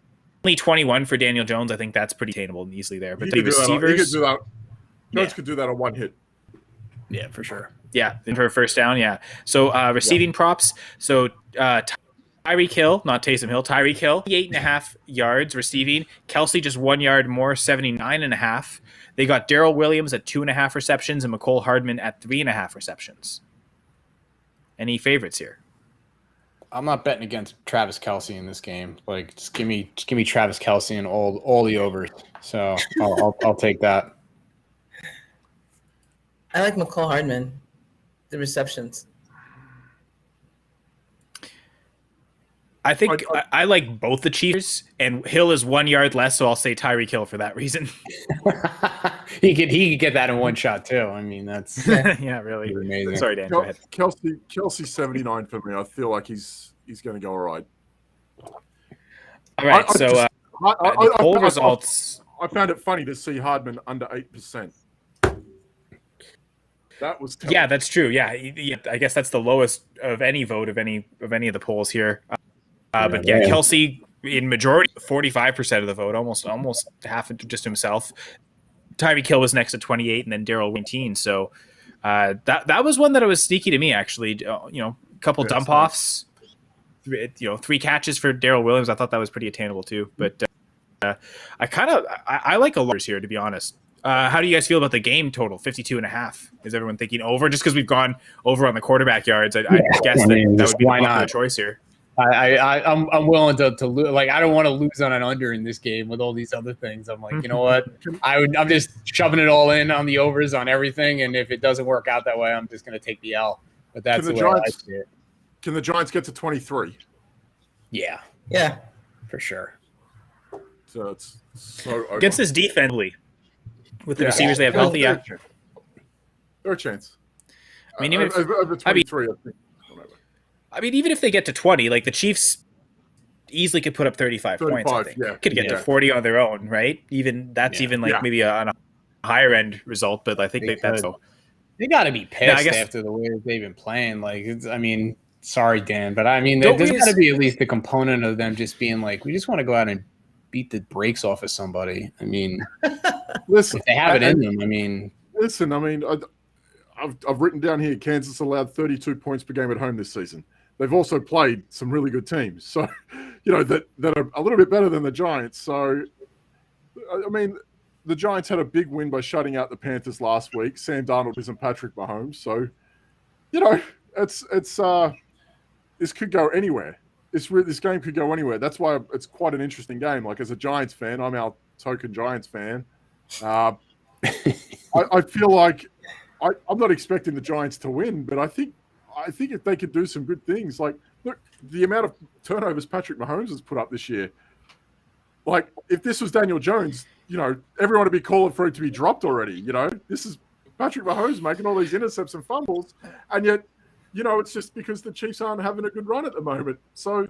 21 for Daniel Jones. I think that's pretty attainable and easily there. But the receivers, Jones could do that on one hit. Yeah, for sure. Yeah, for a first down. Yeah. So receiving props. So Tyreek Hill, not Taysom Hill. Tyreek Hill, 8.5 yards receiving. Kelsey just 1 yard more, 79.5. They got Darrell Williams at 2.5 receptions and McCole Hardman at 3.5 receptions. Any favorites here? I'm not betting against Travis Kelce in this game. Like, just give me Travis Kelce and all the overs. So I'll take that. I like McCole Hardman, the receptions. I think I like both the Chiefs, and Hill is 1 yard less, so I'll say Tyreek Hill for that reason. he could get that in one shot too. I mean, that's yeah, really amazing. Sorry, Dan. Go ahead. Kelsey 79 for me. I feel like he's going to go all right. All right, the poll results. I found it funny to see Hardman under 8%. That was yeah, that's true. Yeah, I guess that's the lowest of any vote of any of the polls here. But yeah, Kelsey in majority, 45% of the vote, almost half just himself. Tyreek Hill was next at 28, and then Darrell 19. So that was one that was sneaky to me, actually. A couple dump offs, 3 catches for Darrell Williams. I thought that was pretty attainable too. But I like a lot here, to be honest. How do you guys feel about the game total, 52.5? Is everyone thinking over? Just because we've gone over on the quarterback yards, I guess that would be the popular choice here. I'm willing to lose. Like, I don't want to lose on an under in this game with all these other things. I'm like, you know what? I'm just shoving it all in on the overs on everything, and if it doesn't work out that way, I'm just going to take the L. But that's the way I see it. Can the Giants get to 23? Yeah, for sure. So it's so against this defense with the receivers they have healthy. They're a chance. I mean, even over 23, I think. I mean, even if they get to 20, like the Chiefs easily could put up 35 points. I think could get to 40 on their own, right? Even maybe on a higher end result, but I think that's so. They got to be pissed after the way they've been playing. Like, sorry, Dan, but I mean, there's got to be at least a component of them just being like, we just want to go out and beat the brakes off of somebody. I mean, listen, if they have it in them. I mean, I've written down here, Kansas allowed 32 points per game at home this season. They've also played some really good teams, so that are a little bit better than the Giants. So, I mean, the Giants had a big win by shutting out the Panthers last week. Sam Darnold isn't Patrick Mahomes, so this could go anywhere. This game could go anywhere. That's why it's quite an interesting game. Like, as a Giants fan, I'm our token Giants fan. I feel like I'm not expecting the Giants to win, but I think if they could do some good things, like, look, the amount of turnovers Patrick Mahomes has put up this year. Like, if this was Daniel Jones, everyone would be calling for it to be dropped already. This is Patrick Mahomes making all these intercepts and fumbles, and yet, it's just because the Chiefs aren't having a good run at the moment. So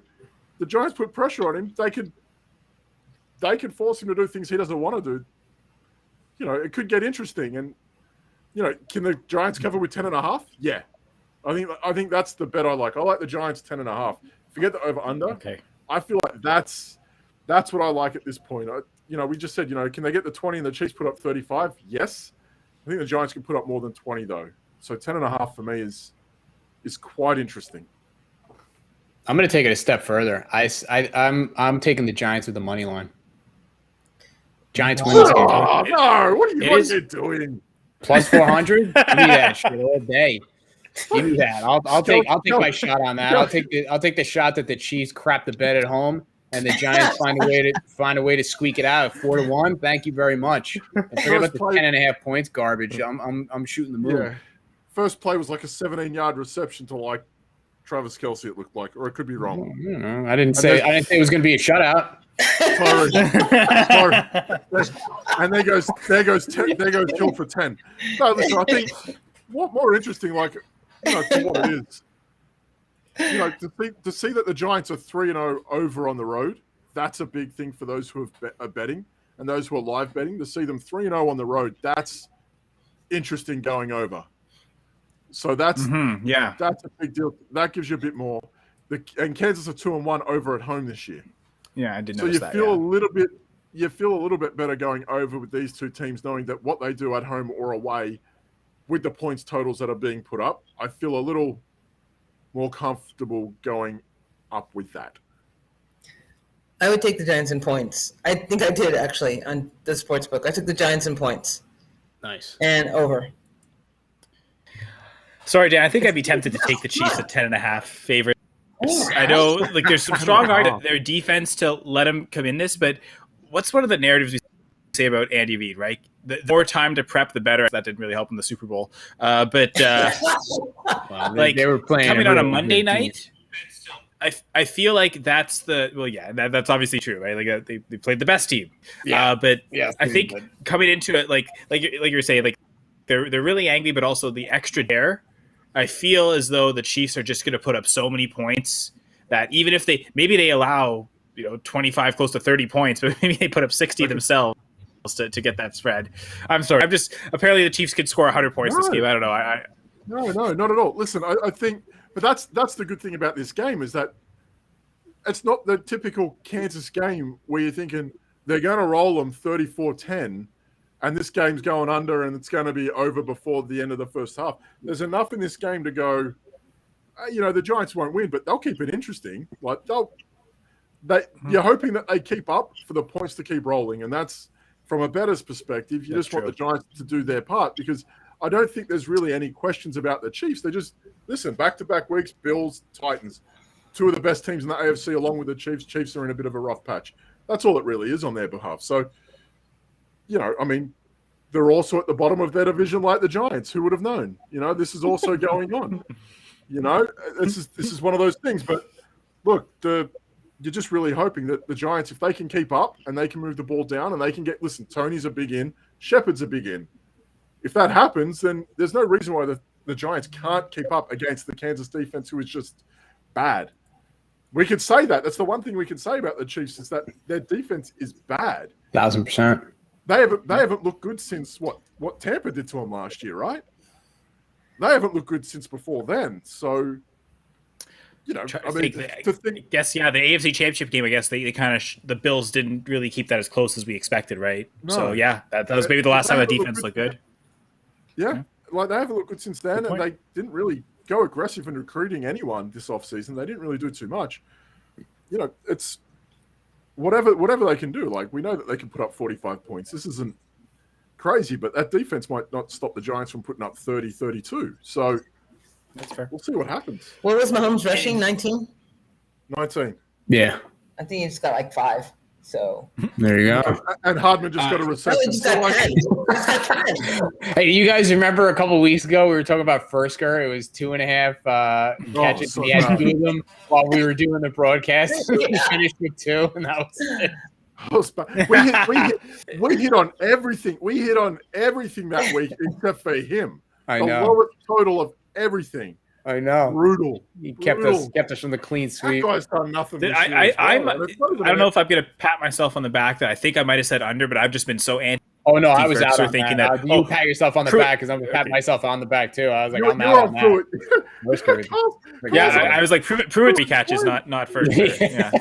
the Giants put pressure on him. They could force him to do things he doesn't want to do. It could get interesting. And, can the Giants cover with 10.5? Yeah. I think that's the bet I like. I like the Giants 10.5. Forget the over-under. Okay. I feel like that's what I like at this point. We just said, can they get the 20 and the Chiefs put up 35? Yes. I think the Giants can put up more than 20, though. So 10.5 for me is quite interesting. I'm going to take it a step further. I'm taking the Giants with the money line. Giants win this game. Oh, no. What are you doing? Plus 400? Give me that shit all day. Give me that. I'll take my shot on that. I'll take the shot that the Chiefs crap the bed at home and the Giants find a way to squeak it out at 4-1. Thank you very much. And forget about the 10.5 points garbage. I'm shooting the moon. Yeah. First play was like a 17-yard reception to like Travis Kelce. It looked like, or it could be wrong. I didn't say it was going to be a shutout. Sorry. And there goes Hill for 10. No, listen, I think what more interesting, like, for what it is, to see that the Giants are 3-0 over on the road. That's a big thing for those who are betting and those who are live betting. To see them 3-0 on the road, that's interesting going over. So that's that's a big deal. That gives you a bit more. And Kansas are 2-1 over at home this year. Yeah, I did notice that. So you feel a little bit better going over with these two teams, knowing that what they do at home or away, with the points totals that are being put up, I feel a little more comfortable going up with that. I would take the Giants in points. I think I did actually on the sports book. I took the Giants in points. Nice. And over. Sorry, Dan. I think I'd be tempted to take the Chiefs at 10.5 favorite. I know, like, there's some strong argument their defense to let them come in this, but what's one of the narratives we say about Andy Reid, right? The more time to prep, the better. That didn't really help in the Super Bowl. But they were playing coming on a Monday night. I feel like that's that's obviously true, right? Like they played the best team, but I think coming into it, like you're saying, like they're really angry, but also the extra dare. I feel as though the Chiefs are just going to put up so many points that even if they allow 25 close to 30 points, but maybe they put up 60 themselves to get that spread. I'm sorry. Apparently the Chiefs could score 100 points this game. I don't know. No, not at all. Listen, I think, but that's the good thing about this game is that it's not the typical Kansas game where you're thinking they're going to roll them 34-10 and this game's going under and it's going to be over before the end of the first half. There's enough in this game to go, the Giants won't win, but they'll keep it interesting. Like you're hoping that they keep up for the points to keep rolling. And that's from a bettor's perspective. You just want the Giants to do their part because I don't think there's really any questions about the Chiefs. They just, listen, back-to-back weeks, Bills, Titans, two of the best teams in the AFC along with the Chiefs. Chiefs are in a bit of a rough patch. That's all it really is on their behalf. So, they're also at the bottom of their division like the Giants. Who would have known? This is also going on. This is one of those things. But look, you're just really hoping that the Giants, if they can keep up and they can move the ball down and they can listen, Tony's a big in, Shepard's a big in. If that happens, then there's no reason why the Giants can't keep up against the Kansas defense, who is just bad. We could say that. That's the one thing we can say about the Chiefs is that their defense is bad. 1,000%. They haven't looked good since what Tampa did to them last year, right? They haven't looked good since before then. So, the AFC Championship game, I guess they kind of the Bills didn't really keep that as close as we expected, right? No. So that was maybe the last time the defense looked good. Yeah, like they haven't looked good since then, and they didn't really go aggressive in recruiting anyone this offseason. They didn't really do too much. It's whatever they can do. Like, we know that they can put up 45 points. This isn't crazy, but that defense might not stop the Giants from putting up 30, 32. So that's fair. We'll see what happens. What was Mahomes rushing? 19? 19. Yeah. I think he just got like 5. So there you go. And Hardman just got a reception. Hey, you guys remember a couple weeks ago we were talking about Fursker? It was 2.5 catches. He had 2 of them while we were doing the broadcast. He finished with 2, and that was it. We hit on everything. We hit on everything that week except for him. I know. The lowest total of everything. I know. Brutal. He kept us from the clean sweep. That guy's done nothing. I don't know if I'm going to pat myself on the back that I think I might have said under, but I've just been so anti. Oh, no, I was out on thinking that. You pat yourself on the back because I'm going to pat myself on the back, too. I was like, I'm out on that. I was like, prove it 3 catches, not first. Yeah.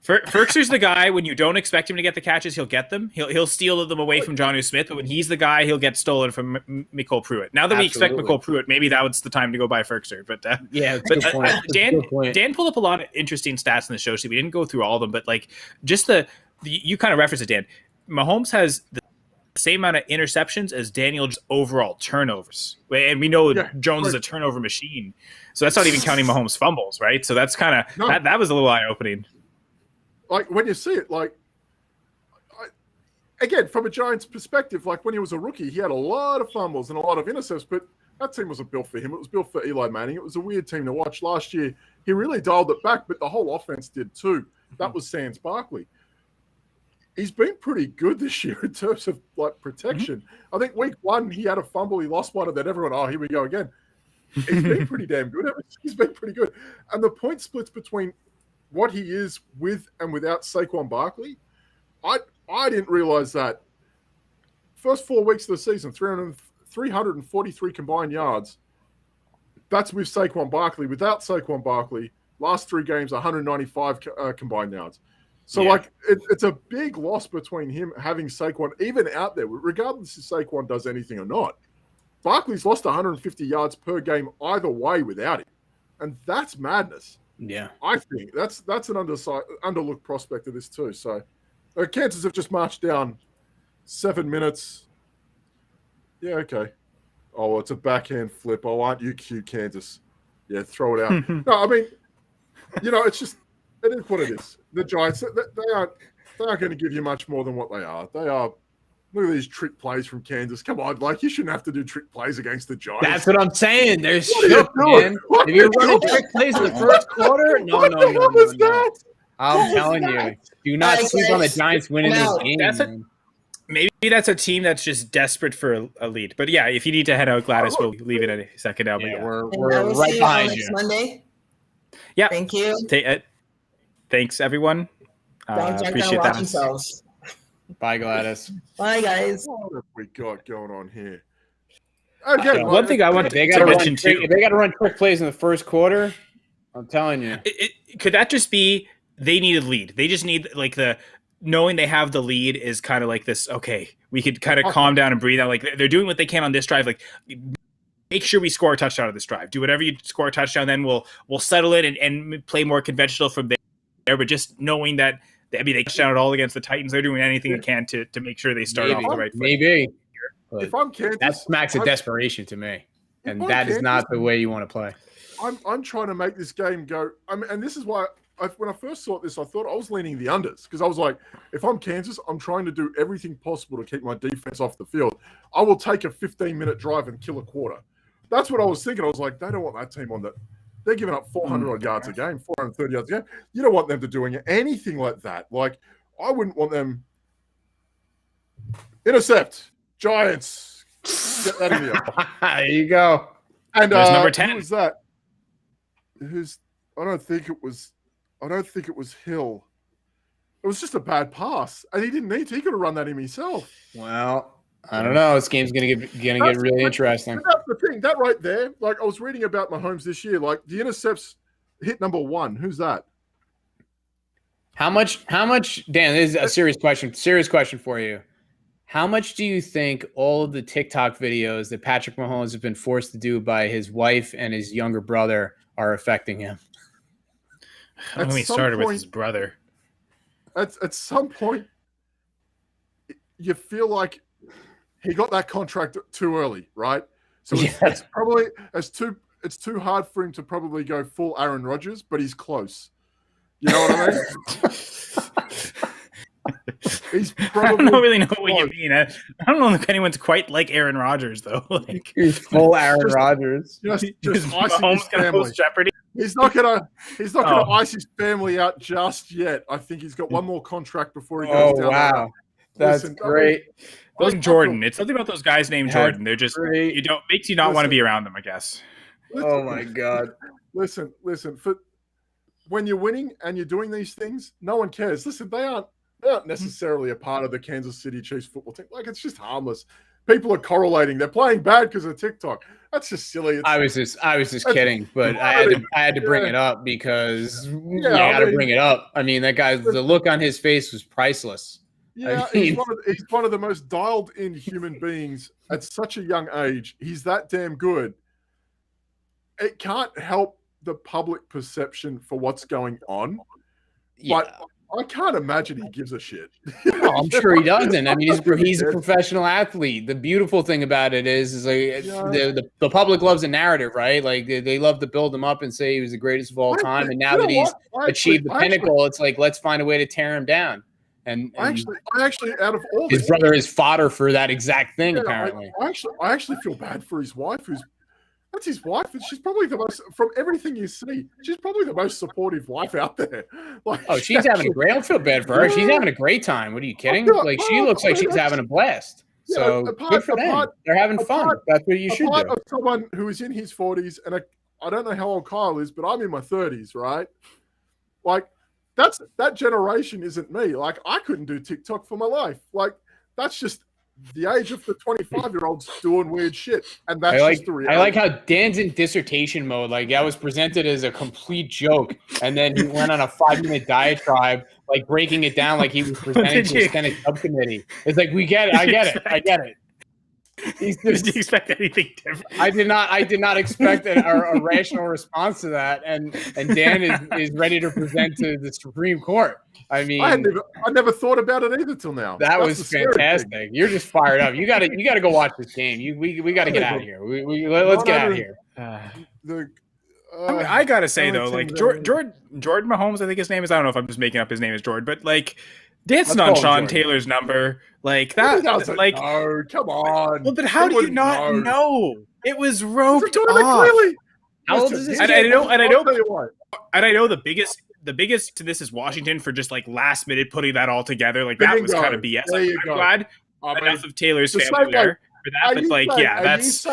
Ferkser's the guy, when you don't expect him to get the catches, he'll get them. He'll steal them away from Jonnu Smith, but when he's the guy, he'll get stolen from Mecole Pruitt. Now that we expect Mecole Pruitt, maybe that was the time to go buy Ferkser. But Dan pulled up a lot of interesting stats in the show sheet. We didn't go through all of them, but like just you kind of referenced it, Dan. Mahomes has the same amount of interceptions as Daniel's overall turnovers, and we know Jones is a turnover machine. So that's not even counting Mahomes' fumbles, right? So that's kind of that was a little eye opening. Like, when you see it, like, again, from a Giants perspective, like, when he was a rookie, he had a lot of fumbles and a lot of intercepts, but that team wasn't built for him. It was built for Eli Manning. It was a weird team to watch. Last year, he really dialed it back, but the whole offense did too. That was Sans Barkley. He's been pretty good this year in terms of, like, protection. I think week 1, he had a fumble. He lost one, and then everyone, here we go again. He's been pretty damn good. He's been pretty good. And the point splits between what he is with and without Saquon Barkley, I didn't realize that. First 4 weeks of the season, 343 combined yards. That's with Saquon Barkley. Without Saquon Barkley, last 3 games, 195 combined yards. So, it's a big loss between him having Saquon, even out there, regardless if Saquon does anything or not. Barkley's lost 150 yards per game either way without him. And that's madness. Yeah, I think that's an underlooked prospect of this too. So, Kansas have just marched down 7 minutes. Yeah, okay. Oh, well, it's a backhand flip. Oh, aren't you cute, Kansas? Yeah, throw it out. No, I mean, it's just it is what it is. The Giants, they aren't going to give you much more than what they are. They are Look at these trick plays from Kansas. Come on, like you shouldn't have to do trick plays against the Giants. That's what I'm saying. They're What are you shook, doing? man. What If are you're you running doing? trick plays in the first quarter, no. That? I'm telling you, do not sleep on the Giants winning this game. Maybe that's a team that's just desperate for a lead. But yeah, if you need to head out, Gladys, we'll leave it in a second now. Yeah, but we're right behind you. Monday. Yeah. Thank you. Thanks, everyone. Appreciate that. Themselves. Bye, Gladys. Bye, guys. What have we got going on here? Okay, one thing I want to mention too. If they got to run quick plays in the first quarter, I'm telling you. Could that just be they need a lead? They just need like knowing they have the lead is kind of like this. Okay, we could kind of calm down and breathe out. Like they're doing what they can on this drive. Like make sure we score a touchdown on this drive. Do whatever you score a touchdown, then we'll settle it and play more conventional from there. But just knowing that. I mean, they touchdown it all against the Titans. They're doing anything they can to make sure they start off the right foot. Maybe. If I'm Kansas, that smacks of desperation to me, and that is not the way you want to play. I'm trying to make this game go. And this is why when I first saw this, I thought I was leaning the unders because I was like, if I'm Kansas, I'm trying to do everything possible to keep my defense off the field. I will take a 15-minute drive and kill a quarter. That's what I was thinking. I was like, they don't want that team on that. They're giving up 400 odd yards a game, 430 yards a game. You don't want them to doing anything like that. Like, I wouldn't want them. Intercept. Giants. Get that in here. There you go. And number 10. Who was that? I don't think it was Hill. It was just a bad pass. And he didn't need to. He could have run that in himself. Well, I don't know. This game's gonna get really interesting. That's the thing. That right there, like I was reading about Mahomes this year, like the intercepts hit number 1. Who's that? How much, Dan, this is a serious question for you. How much do you think all of the TikTok videos that Patrick Mahomes has been forced to do by his wife and his younger brother are affecting him? I don't know, he started with his brother. At some point, you feel like he got that contract too early, right? So it's probably it's too hard for him to probably go full Aaron Rodgers, but he's close. You know what I mean? He's probably I don't really know what you mean. I don't know if anyone's quite like Aaron Rodgers though. Like he's full Aaron Rodgers. Just icing his family. Jeopardy. He's not gonna ice his family out just yet. I think he's got one more contract before he goes down. Oh wow. That's great. Those Jordan. It's something about those guys named Jordan. They're just makes you not want to be around them, I guess. Oh my God. Listen. When you're winning and you're doing these things, no one cares. Listen, they aren't necessarily a part of the Kansas City Chiefs football team. Like it's just harmless. People are correlating. They're playing bad because of TikTok. That's just silly. I was just kidding, but I had to bring it up because you got to bring it up. I mean, that guy, the look on his face was priceless. Yeah, he's one of the most dialed-in human beings at such a young age. He's that damn good. It can't help the public perception for what's going on, but I can't imagine he gives a shit. No, I'm sure he doesn't. I mean, he's a professional athlete. The beautiful thing about it is like the public loves a narrative, right? Like they love to build him up and say he was the greatest of all time, and now that he's achieved the pinnacle, it's like let's find a way to tear him down. And I actually, out of all his brother is fodder for that exact thing. Apparently, I actually feel bad for his wife. That's his wife, and she's probably the most. From everything you see, she's probably the most supportive wife out there. Like, she's having a great. I don't feel bad for her. She's having a great time. What are you kidding? Like she looks like she's having a blast. So good for them. They're having fun. That's what you should do. Of someone who is in his 40s, and I don't know how old Kyle is, but I'm in my 30s, right? Like. That generation isn't me. Like I couldn't do TikTok for my life. Like that's just the age of the 25-year-olds doing weird shit, and that's just the reality. I like how Dan's in dissertation mode. Like that was presented as a complete joke, and then he went on a 5-minute diatribe, like breaking it down like he was presenting to a Senate subcommittee. It's like I get it. Did you expect anything different? I did not expect a rational response to that, and Dan is ready to present to the Supreme Court. I mean, I never thought about it either till now. That's was fantastic. You're just fired up. You got to go watch this game. We got to get out of here. Let's get out of here. I gotta say though, like Jordan Mahomes, I think his name is. I don't know if I'm just making up his name is Jordan, but like dancing on Sean Taylor's number like that. Like, no, come on. Well, but how do you not know? It was roped off. How old is this? And I know the biggest to this is Washington for just like last minute putting that all together. Like that was kind of BS. Like, I'm glad enough of Taylor's family there for that. But like, yeah, that's.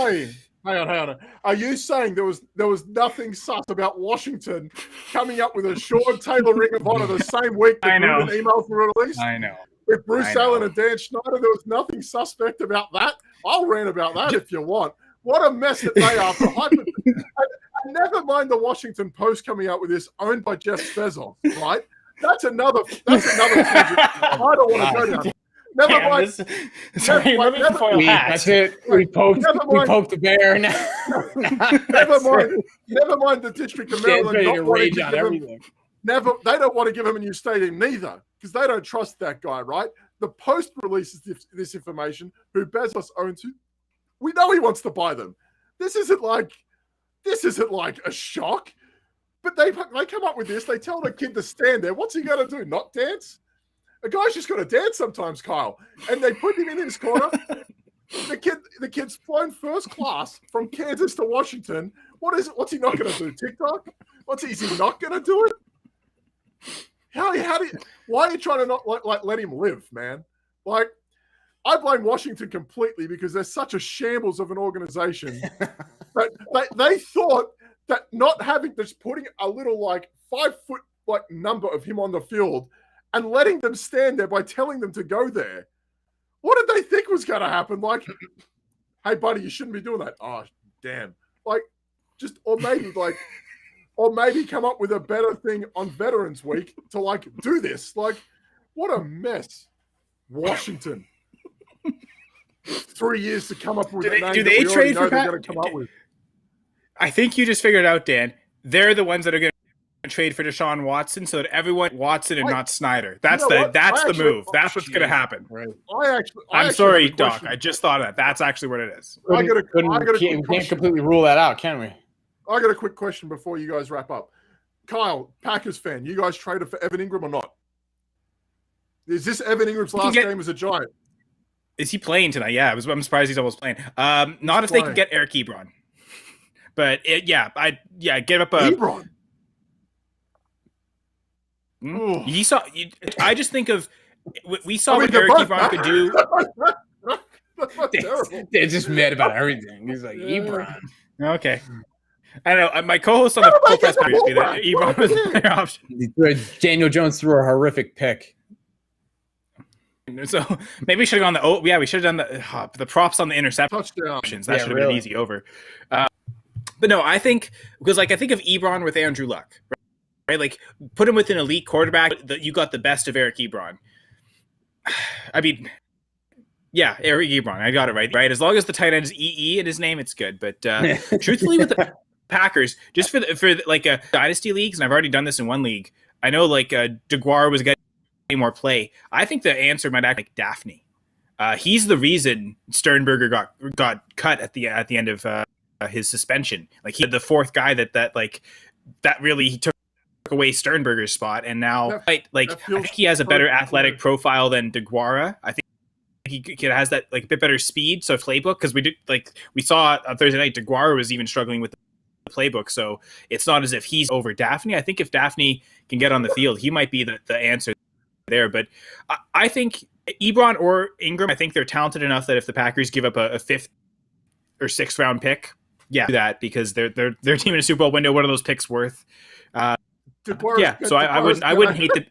Hang on. Are you saying there was nothing sus about Washington coming up with a Sean Taylor Ring of Honor the same week that emails were released? I know. With Bruce Allen and Dan Schneider, there was nothing suspect about that. I'll rant about that if you want. What a mess that they are for Hyde. And never mind the Washington Post coming out with this, owned by Jeff Bezos, right? That's another tangent. I don't want to go down. Never mind. That's it. We poked the bear. Never mind the District of Maryland not wanting to give him. They don't want to give him a new stadium neither because they don't trust that guy, right? The Post releases this information. Who Bezos owns? We know he wants to buy them. This isn't like a shock. But they come up with this. They tell the kid to stand there. What's he going to do? Not dance? A guy's just got to dance sometimes, Kyle. And they put him in his corner. The kid's flown first class from Kansas to Washington. What's he not going to do? TikTok? Is he not going to do it? Why are you trying to not let him live, man? Like, I blame Washington completely because they're such a shambles of an organization. But they thought that not having just putting a little 5-foot number of him on the field and letting them stand there by telling them to go there. What did they think was going to happen? Like, hey, buddy, you shouldn't be doing that. Oh, damn. Or maybe come up with a better thing on Veterans Week to do this. What a mess. Washington. 3 years to come up with a name. Do they trade for Pat? Come up with. I think you just figured it out, Dan. They're the ones that are going to trade for Deshaun Watson, so that everyone Watson and not Snyder. That's the move. That's what's going to happen. Right. I'm sorry, Doc. I just thought of that. That's actually what it is. We can't completely rule that out, can we? I got a quick question before you guys wrap up. Kyle, Packers fan, you guys traded for Evan Ingram or not? Is this Evan Ingram's last game as a Giant? Is he playing tonight? Yeah, I'm surprised he's almost playing. Not if they can get Eric Ebron. But give up a Ebron. I just think of we saw what Eric Ebron could do. They're just mad about everything. He's like Ebron. Okay. I don't know. My co-host on the press conference that Ebron was their option. Daniel Jones threw a horrific pick. So maybe we should have gone we should have done the props on the interceptions. That should have been an easy over. But no, I think because I think of Ebron with Andrew Luck, right? Like put him with an elite quarterback. You got the best of Eric Ebron. I mean, yeah, Eric Ebron. I got it right. As long as the tight end is EE in his name, it's good. But truthfully, with the Packers, just for a dynasty leagues, and I've already done this in one league. I know DeGuara was getting more play. I think the answer might act like Daphne. He's the reason Sternberger got cut at the end of his suspension. Like he had the fourth guy that really he took away Sternberger's spot, and now I think he has a better athletic profile than DeGuara. I think he has that bit better speed. So playbook because we saw on Thursday night DeGuara was even struggling with the playbook. So it's not as if he's over Daphne. I think if Daphne can get on the field, he might be the answer there. But I think Ebron or Ingram, I think they're talented enough that if the Packers give up a 5th or 6th round pick, do that because they're team in a Super Bowl window. What are those picks worth? So I wouldn't hate the.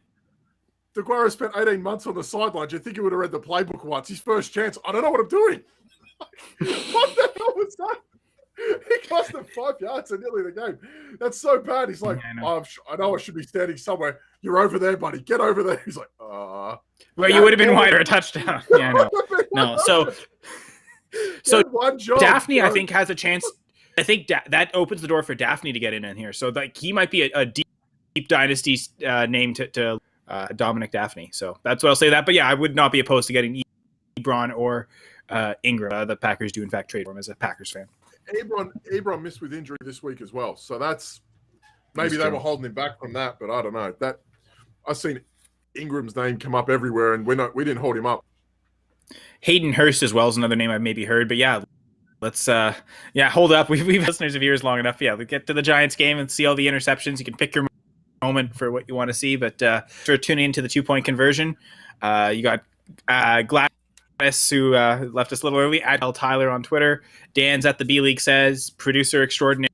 DeGuara spent 18 months on the sidelines. You think he would have read the playbook once? His first chance. I don't know what I'm doing. What the hell was that? He cost them 5 yards and nearly the game. That's so bad. He's like, I know I should be standing somewhere. You're over there, buddy. Get over there. He's like, Well, you would have been wider a touchdown. Yeah, no. So one job, Daphne, bro. I think, has a chance. I think that opens the door for Daphne to get in here. So he might be a deep dynasty name to Dominic Daphne. So that's what I'll say that. But yeah, I would not be opposed to getting Ebron or Ingram. The Packers do, in fact, trade for him as a Packers fan. Ebron missed with injury this week as well. So maybe they were holding him back from that, but I don't know. That I've seen Ingram's name come up everywhere, and we didn't hold him up. Hayden Hurst as well is another name I've maybe heard, but yeah, let's hold up. We've listeners of yours long enough. Yeah, we get to the Giants game and see all the interceptions. You can pick your moment for what you want to see, but for tuning into the 2-point conversion, you got Gladys, who left us a little early, at L Tyler on Twitter. Dan's at the B League Says, producer extraordinaire.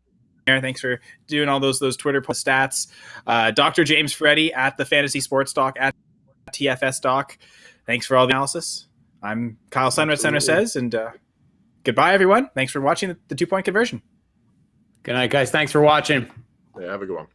Thanks for doing all those Twitter stats. Dr. James Freddy at the Fantasy Sports Doc at TFS Doc. Thanks for all the analysis. I'm Kyle Senra at Center Says, and goodbye, everyone. Thanks for watching the 2-point conversion. Good night, guys. Thanks for watching. Yeah, have a good one.